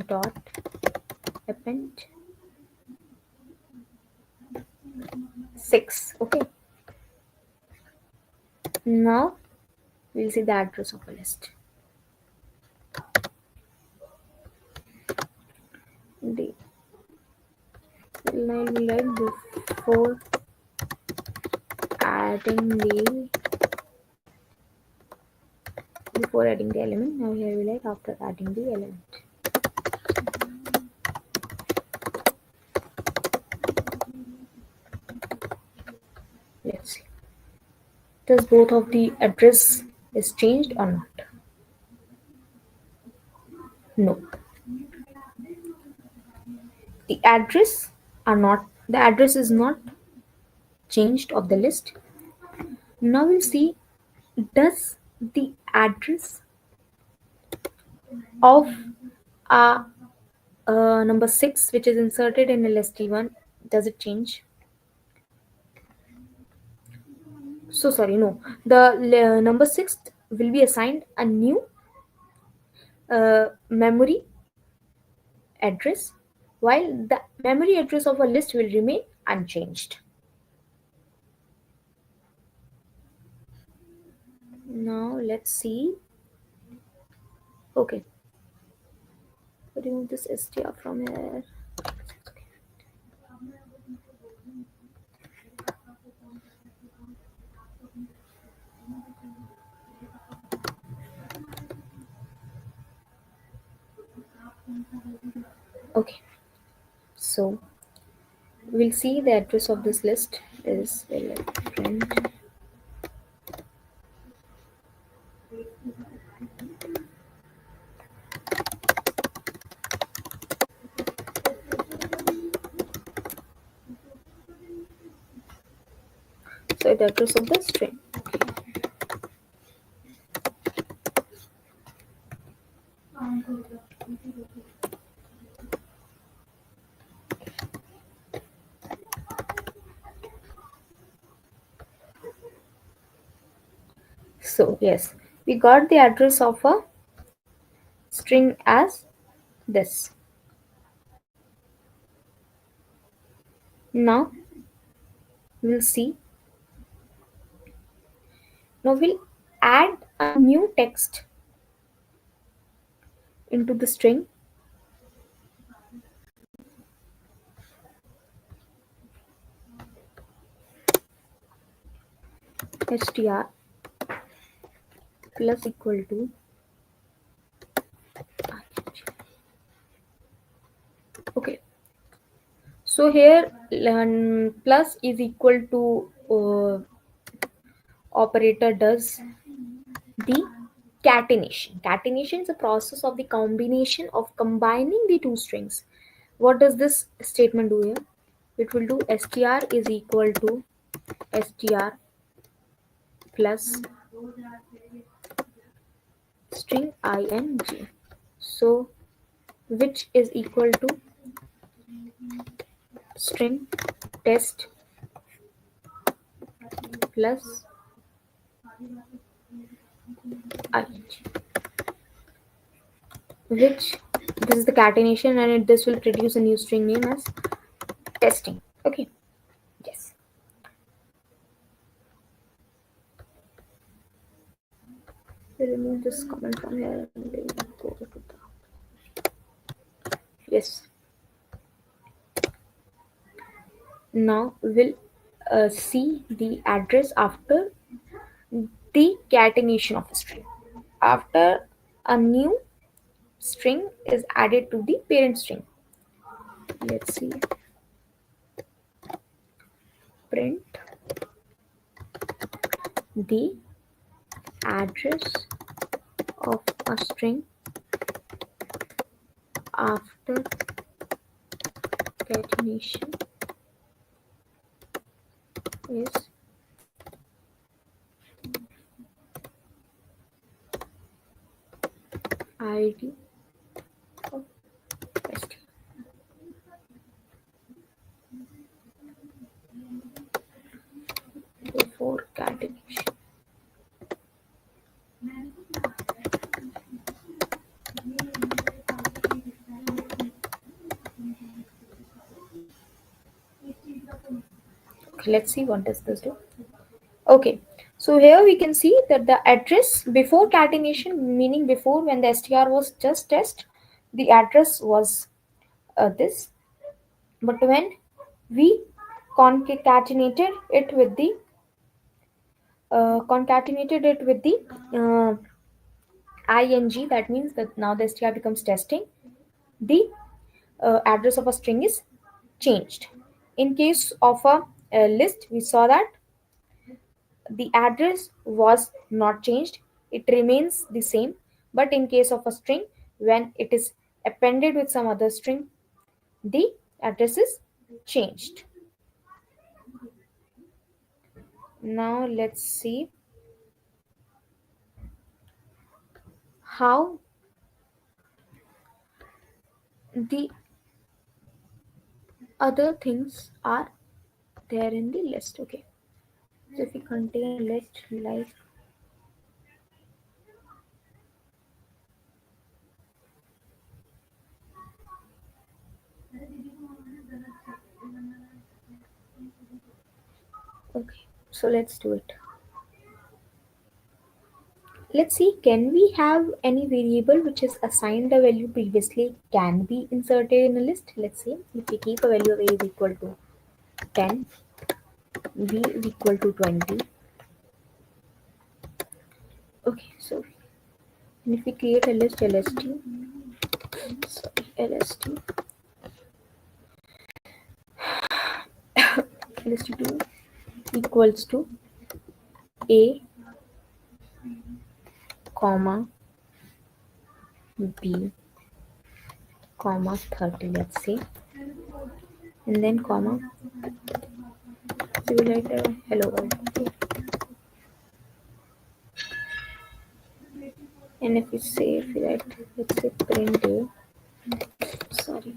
dot append 6. Okay, now we'll see the address of a list. The line will like adding the before adding the element. Now here we like after adding the element. Let's see. Does both of the address is changed or not? No. The address is not changed of the list. Now we'll see, does the address of uh, number 6 which is inserted in lst1, does it change? So sorry, no. The number 6 will be assigned a new memory address, while the memory address of a list will remain unchanged. Now let's see. Okay, remove this str from here. Okay, so we'll see the address of this list is print so the address of the string. So yes, we got the address of a string as this. Now we'll see. Now we'll add a new text into the string. Str plus equal to okay. So here plus is equal to operator does the catenation. Catenation is a process of the combination of combining the two strings. What does this statement do here? It will do str is equal to str plus string ing. So which is equal to string test plus ing, which this is the catenation and this will produce a new string name as testing. Okay, yes. Remove this comment from here and we'll go to the yes. Now we'll see the address after the catenation of a string. After a new string is added to the parent string. Let's see. Print the address of a string after catenation is ID of ST before catenation. Okay, let's see what does this do. Okay, so here we can see that the address before catenation, meaning before when the str was just test, the address was this, but when we concatenated it with the uh, ing, that means that now the str becomes testing, the address of a string is changed. In case of a list, we saw that the address was not changed, it remains the same. But in case of a string, when it is appended with some other string, the address is changed. Now let's see how the other things are there in the list. Okay, so if we contain a list like, okay, so let's do it. Let's see, can we have any variable which is assigned a value previously can be inserted in a list? Let's see, if we keep a value of a is equal to 10, b is equal to 20. Okay, so and if we create a list lst lst2 equals to a comma b comma 30, let's say, and then comma, so we write hello world. Okay. And if we say, if we write, let's say print a, sorry,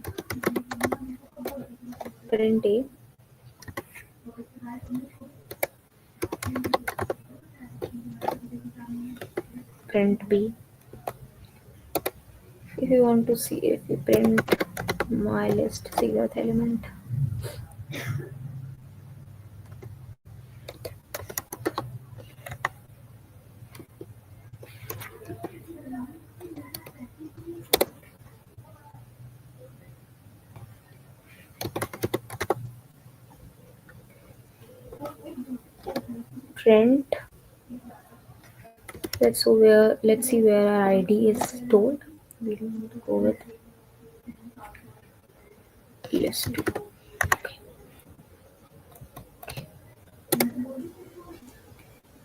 print a, print b. If you want to see, if we print my list zeroth element, print, let's see where our id is stored. We don't want to go with list. Okay.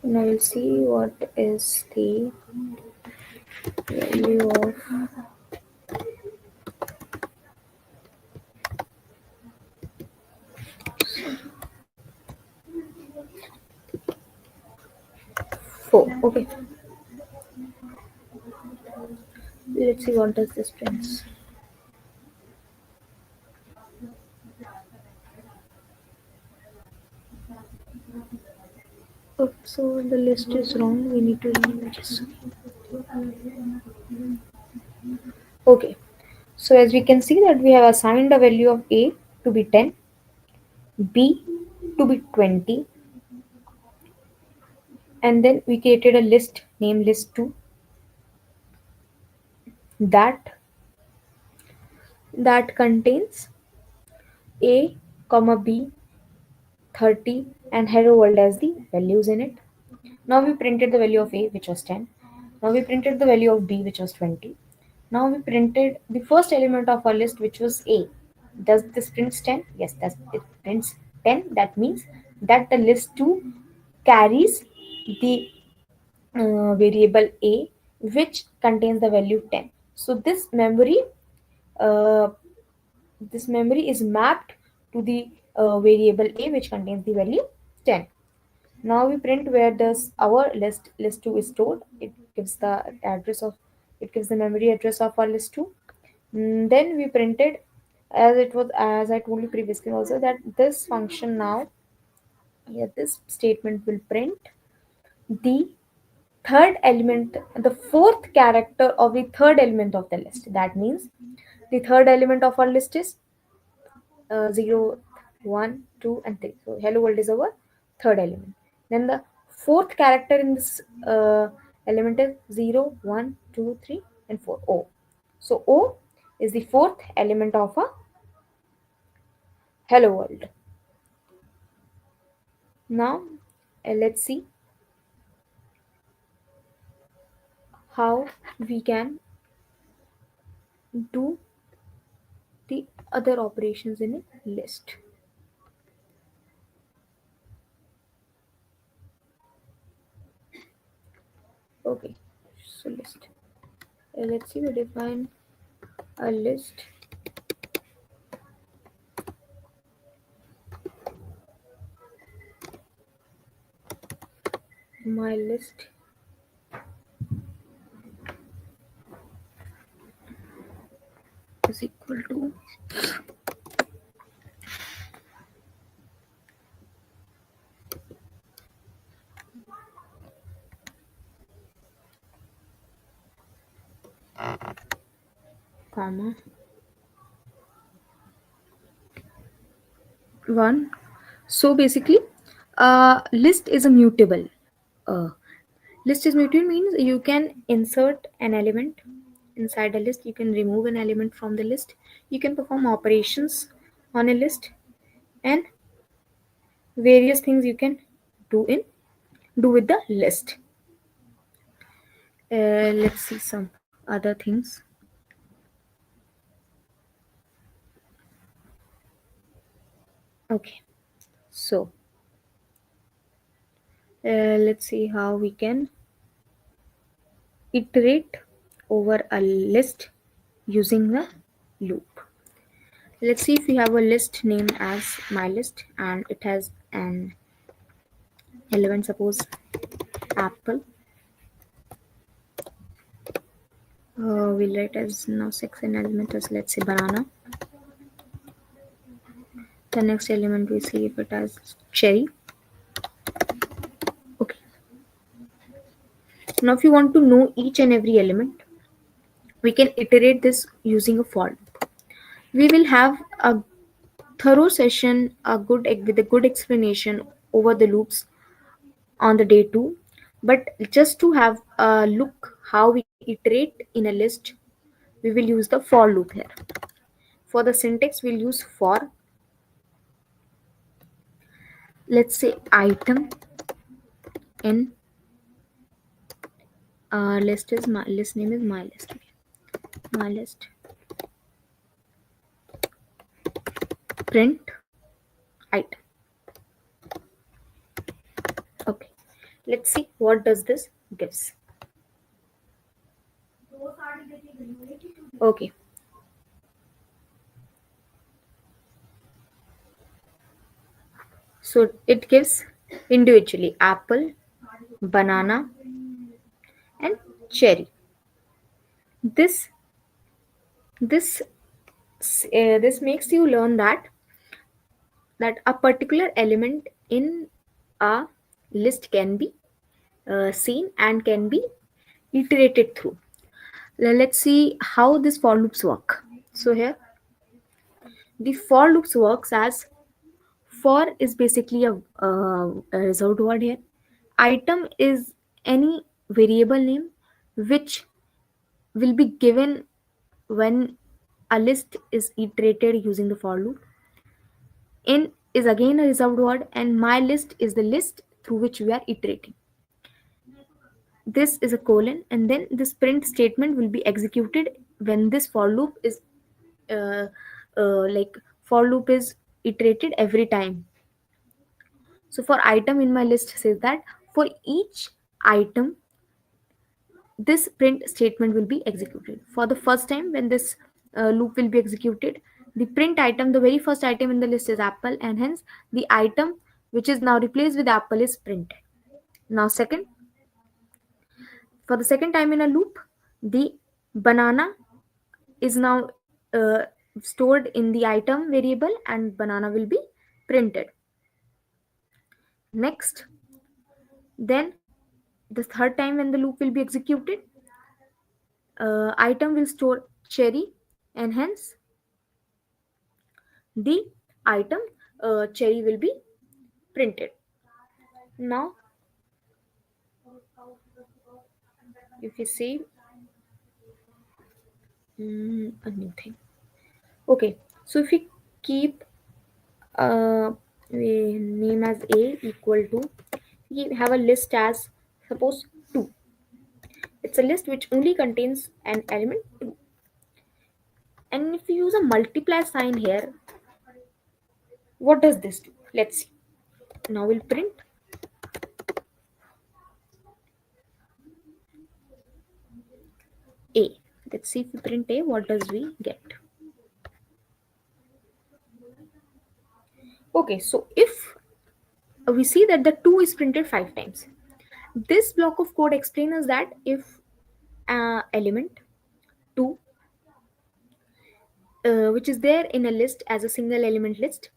Now we'll see what is the value of 4. Okay, let's see what does this prints. Oh, so the list is wrong. We need to rename it. Okay, so as we can see that we have assigned a value of a to be 10, b to be 20, and then we created a list named list2 that contains a comma b 30 and hello world as the values in it. Now we printed the value of a, which was 10. Now we printed the value of b, which was 20. Now we printed the first element of our list, which was a. Does this print 10? Yes, it prints 10. That means that the list 2 carries the variable a, which contains the value 10. So uh, this memory is mapped to the variable a, which contains the value 10. Now we print where does our list 2 is stored. It gives the address of, it gives the memory address of our list too. Then we printed, as it was, as I told you previously also, that this function now, yeah, this statement will print the third element, the fourth character of the third element of the list. That means the third element of our list is 0, 1, 2, and 3. So hello world is our third element. Then the fourth character in this element is 0, 1, 2, 3, and 4. O. So O is the fourth element of a hello world. Now let's see how we can do the other operations in a list. Okay, so list. Let's see, we define a list. My list is equal to comma 1. So basically, list is a mutable. Uh, List is mutable means you can insert an element inside a list. You can remove an element from the list. You can perform operations on a list, and various things you can do in do with the list. Let's see some other things. Okay, so let's see how we can iterate over a list using a loop. Let's see if we have a list named as my list and it has an element, suppose apple. We'll write as now second element as, let's say, banana. The next element we see if it has cherry. Okay. Now if you want to know each and every element, we can iterate this using a for loop. We will have a thorough session, with a good explanation over the loops on the day 2. But just to have a look how we iterate in a list, we will use the for loop here. For the syntax, we'll use for, let's say, item in list is my list name is my list. Okay. My list. Print item. Okay. Let's see what does this gives. Okay. So it gives individually apple, banana, and cherry. This this this makes you learn that a particular element in a list can be seen and can be iterated through. Let's see how this for loops work. So here the for loops works as, for is basically a reserved word here. Item is any variable name which will be given when a list is iterated using the for loop. In is again a reserved word, and my list is the list through which we are iterating. This is a colon, and then this print statement will be executed when this for loop is uh, like for loop is iterated every time. So for item in my list says that for each item this print statement will be executed. For the first time when this loop will be executed, the print item, the very first item in the list is apple, and hence the item which is now replaced with apple is printed. Now second, for the second time in a loop, the Banana is now uh, stored in the item variable, and banana will be printed. Next, then the third time when the loop will be executed, item will store cherry, and hence the item cherry will be printed. Now, if you say a new thing, okay. So if we keep we name as a equal to, we have a list as suppose 2. It's a list which only contains an element 2. And if you use a multiply sign here, what does this do? Let's see. Now we'll print a. Let's see if we print a, what does we get? Okay, so if we see that the 2 is printed 5 times, this block of code explains us that if element 2, which is there in a list as a single element list,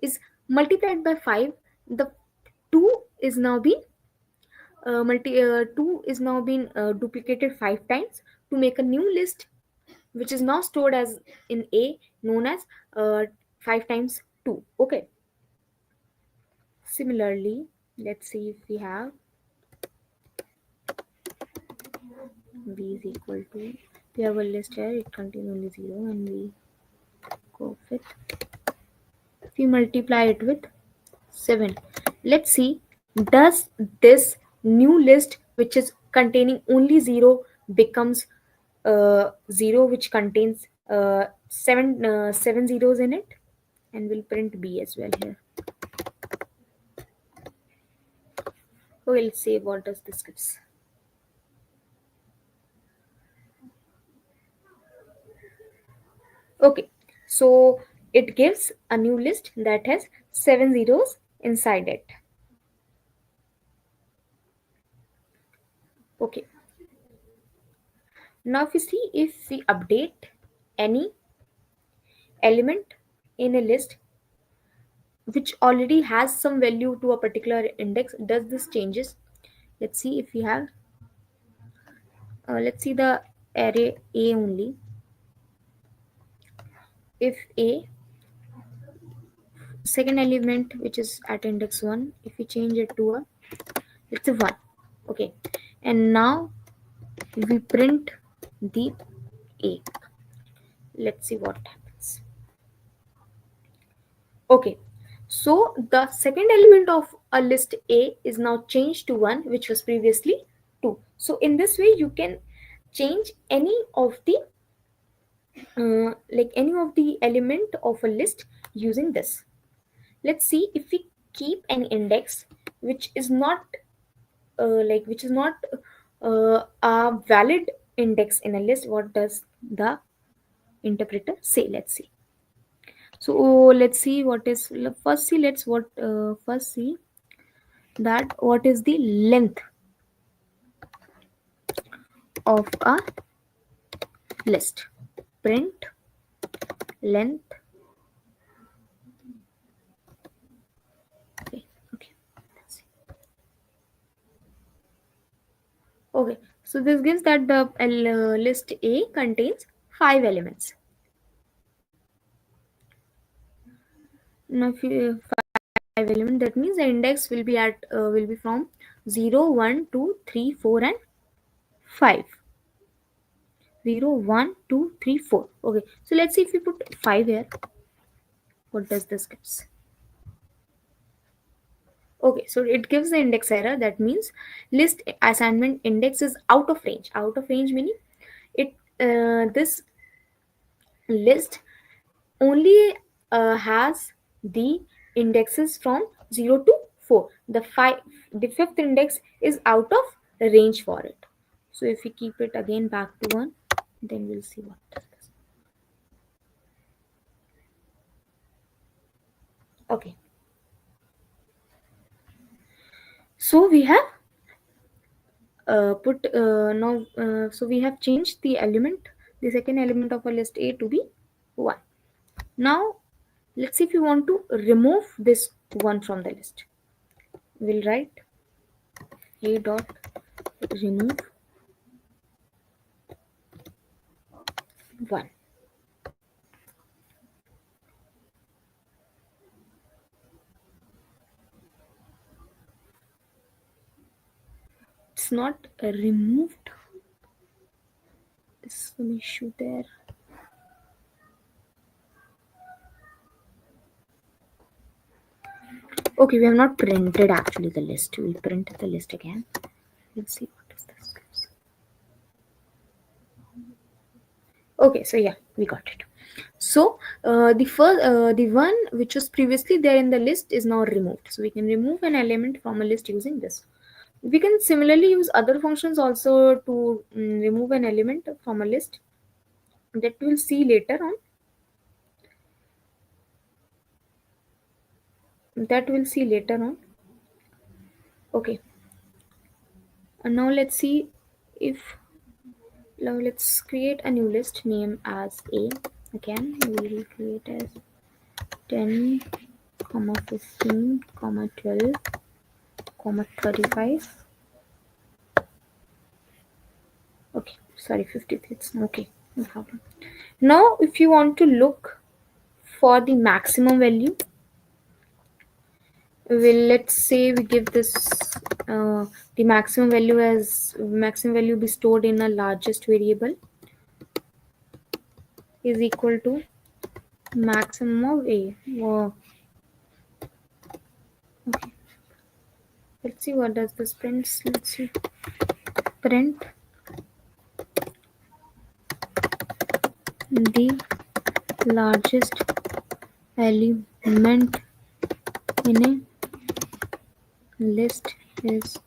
is multiplied by 5, the 2 is now being 2 is now being duplicated 5 times to make a new list, which is now stored as in a, known as uh, 5 times 2. Okay, similarly, let's see if we have v is equal to, we have a list here, it contains only 0, and we go with, we multiply it with 7. Let's see, does this new list which is containing only 0 becomes 0 which contains 7 zeros in it? And we'll print b as well here. We'll see what does this gives. Okay, so it gives a new list that has 7 zeros inside it. Okay, now if you see, if we update any element in a list which already has some value to a particular index, does this changes? Let's see if we have, let's see the array a only. If a, second element which is at index 1, if we change it to a, let's say 1, okay, and now we print the a, let's see what happens. Okay, so the second element of a list a is now changed to 1, which was previously 2. So in this way you can change any of the like any of the element of a list using this. Let's see, if we keep an index which is not which is not a valid index in a list, what does the interpreter say? Let's see. So let's see what is, first see, let's what first see that what is the length of a list. Print length. Okay, okay. Let's see. Okay, so this gives that the list A contains 5 elements. Now if you 5 element, that means the index will be at will be from 0, 1, 2, 3, 4, and 5. 0, 1, 2, 3, 4. Okay, so let's see if we put 5 here, what does this gives? Okay, so it gives the index error. That means list assignment index is out of range. Out of range meaning it this list only has the indexes from 0 to 4. The fifth index is out of range for it. So if we keep it again back to 1, then we'll see what does this. Okay, so we have put now so we have changed the element, the second element of a list A to be 1. Now let's see if you want to remove this 1 from the list. We'll write A dot remove 1. It's not removed. There's some issue there. Okay, we have not printed actually the list. We'll print the list again. Let's see what is this. Okay, so yeah, we got it. So the one which was previously there in the list is now removed. So we can remove an element from a list using this. We can similarly use other functions also to remove an element from a list, that we'll see later on. That we'll see later on. Okay, and now let's see if now let's create a new list name as A. Again, we will create as 10, 15, 12, 35. Okay, sorry, 53. It's okay, no problem. Now, if you want to look for the maximum value, let's say we give this the maximum value be stored in a largest variable is equal to maximum of A. Wow. Okay, let's see what does this print. Let's see, print the largest element in a list is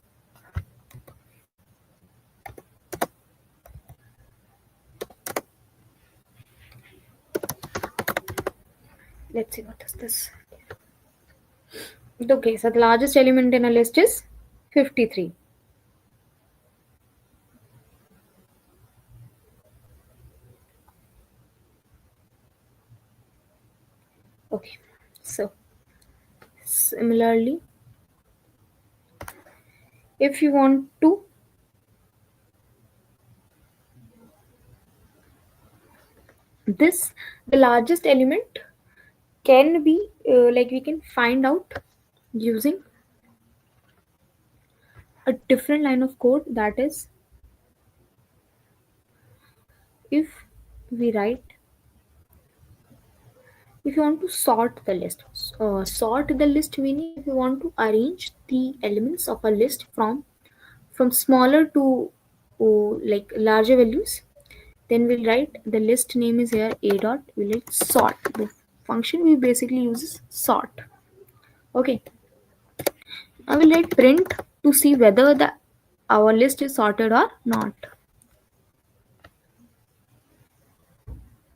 let's see what is this. Okay, so the largest element in a list is 53. Okay, so similarly, if you want to this the largest element can be like we can find out using a different line of code, that is if we write, if you want to sort the list, sort the list meaning if you want to arrange the elements of a list from smaller to like larger values, then we'll write the list name is here A dot, we'll write sort. The function we basically use is sort. Okay, I will write print to see whether the our list is sorted or not.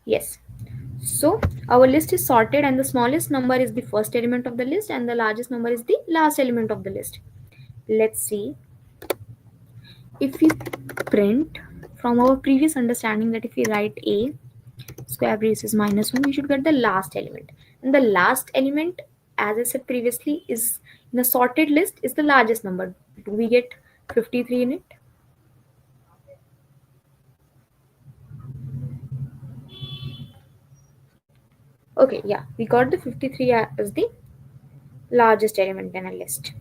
Yes, so our list is sorted and the smallest number is the first element of the list and the largest number is the last element of the list. Let's see if we print from our previous understanding that if we write A square brace is -1, we should get the last element, and the last element, as I said previously, is in a sorted list is the largest number. Do we get 53 in it? Okay, yeah, we got the 53 as the largest element in a list.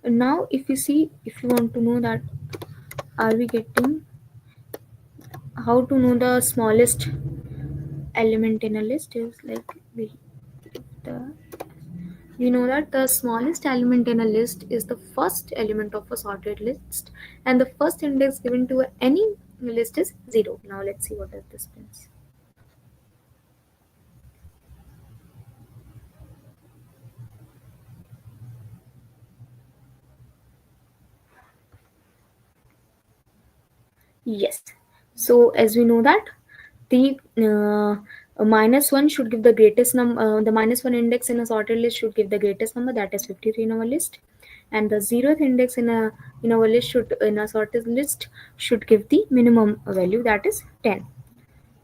Now if you see, if you want to know that are we getting how to know the smallest element in a list is like the we know that the smallest element in a list is the first element of a sorted list and the first index given to any list is 0. Now let's see what does this means. Yes, so as we know that the A minus 1 should give the greatest number, the minus 1 index in a sorted list should give the greatest number, that is 53 in our list. And the 0th index in our list should, in a sorted list, should give the minimum value, that is 10.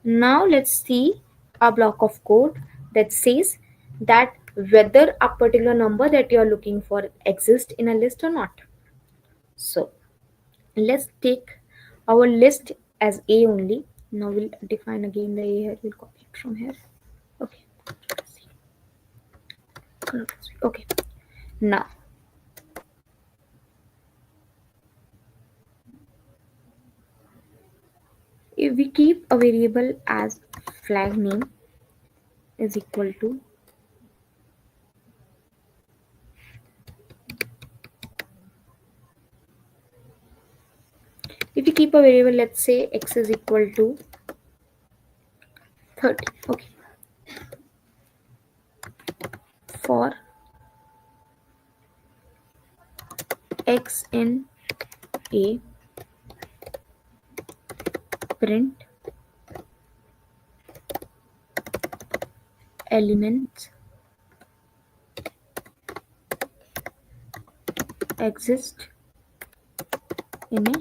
Now let's see a block of code that says that whether a particular number that you are looking for exists in a list or not. So let's take our list as A only. Now we'll define again the A here. We'll copy it from here. Okay. Okay. Now if we keep a variable as flag name is equal to, if we keep a variable, let's say x is equal to 30. Okay. For x in A, print elements exist in a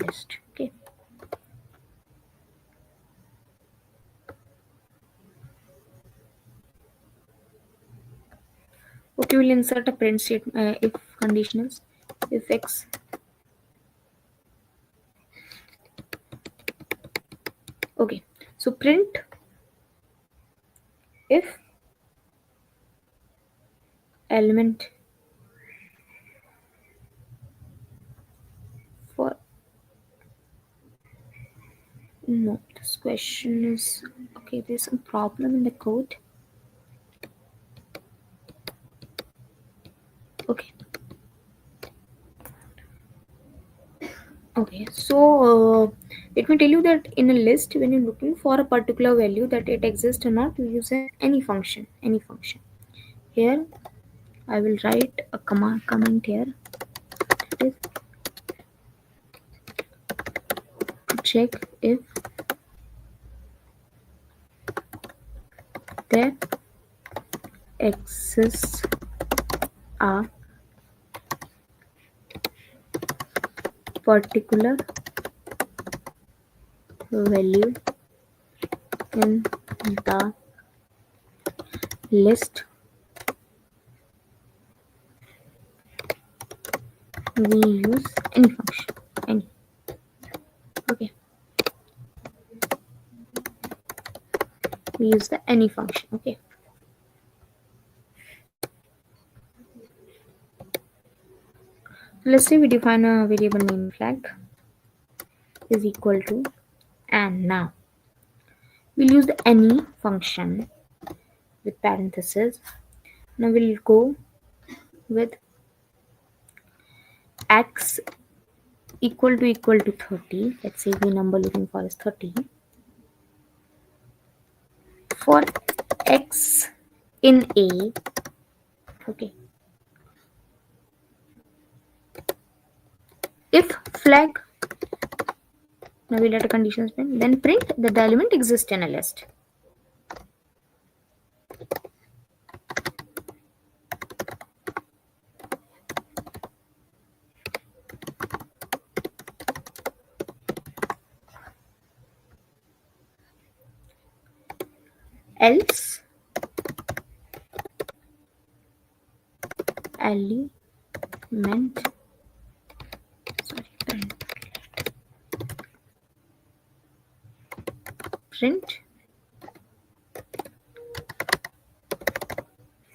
list. Okay. Okay, we'll insert a print statement, if conditionals, if x, okay, so print if element for, no, this question is, okay, there's some problem in the code. Okay. Okay, so let me tell you that in a list, when you're looking for a particular value that it exists or not, you use any function, any function. Here, I will write a comment here. That is, to check if there exists a particular value in the list, we use any function, any. Okay, we use the any function. Okay, let's say we define a variable name flag is equal to, and now we'll use the any function with parentheses. Now we'll go with x equal to 30. Let's say the number looking for is 30. For x in A, okay, if flag, now we'll let a condition spin, then print that the element exists in a list. Else element, sorry, print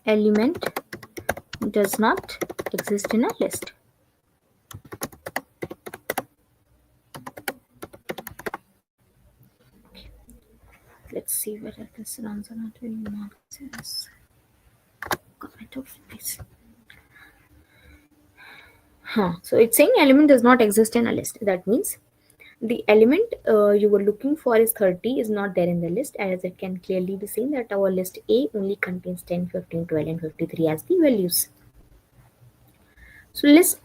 element does not exist in a list. Okay. Let's see whether this runs or not. We'll mark this as comment of this. So it's saying element does not exist in a list. That means the element you were looking for is 30 is not there in the list, as it can clearly be seen that our list A only contains 10, 15, 12 and 53 as the values. So let's,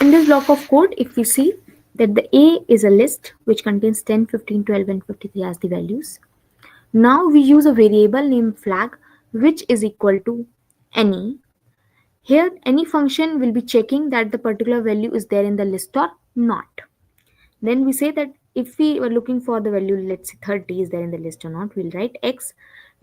in this block of code, if we see that the A is a list which contains 10, 15, 12 and 53 as the values, Now we use a variable named flag which is equal to any. Here any function will be checking that the particular value is there in the list or not. Then we say that if we were looking for the value, let's say 30 is there in the list or not, we'll write x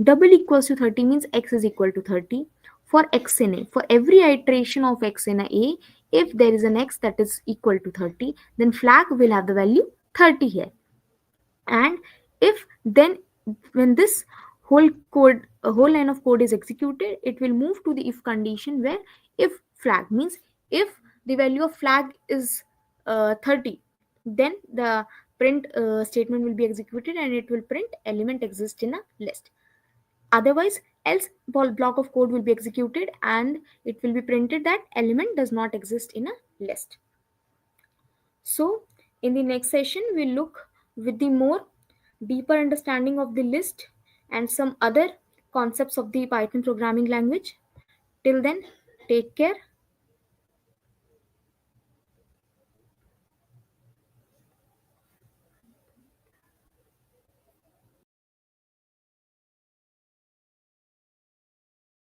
double equals to 30 means x is equal to 30 for x in a. For every iteration of x in a, if there is an x that is equal to 30, then flag will have the value 30 here. And if then when this whole line of code is executed, it will move to the if condition where if flag means if the value of flag is 30, then the print statement will be executed and it will print element exists in a list. Otherwise else block of code will be executed and it will be printed that element does not exist in a list. So, in the next session, we'll look with the more deeper understanding of the list and some other concepts of the Python programming language. Till then, take care.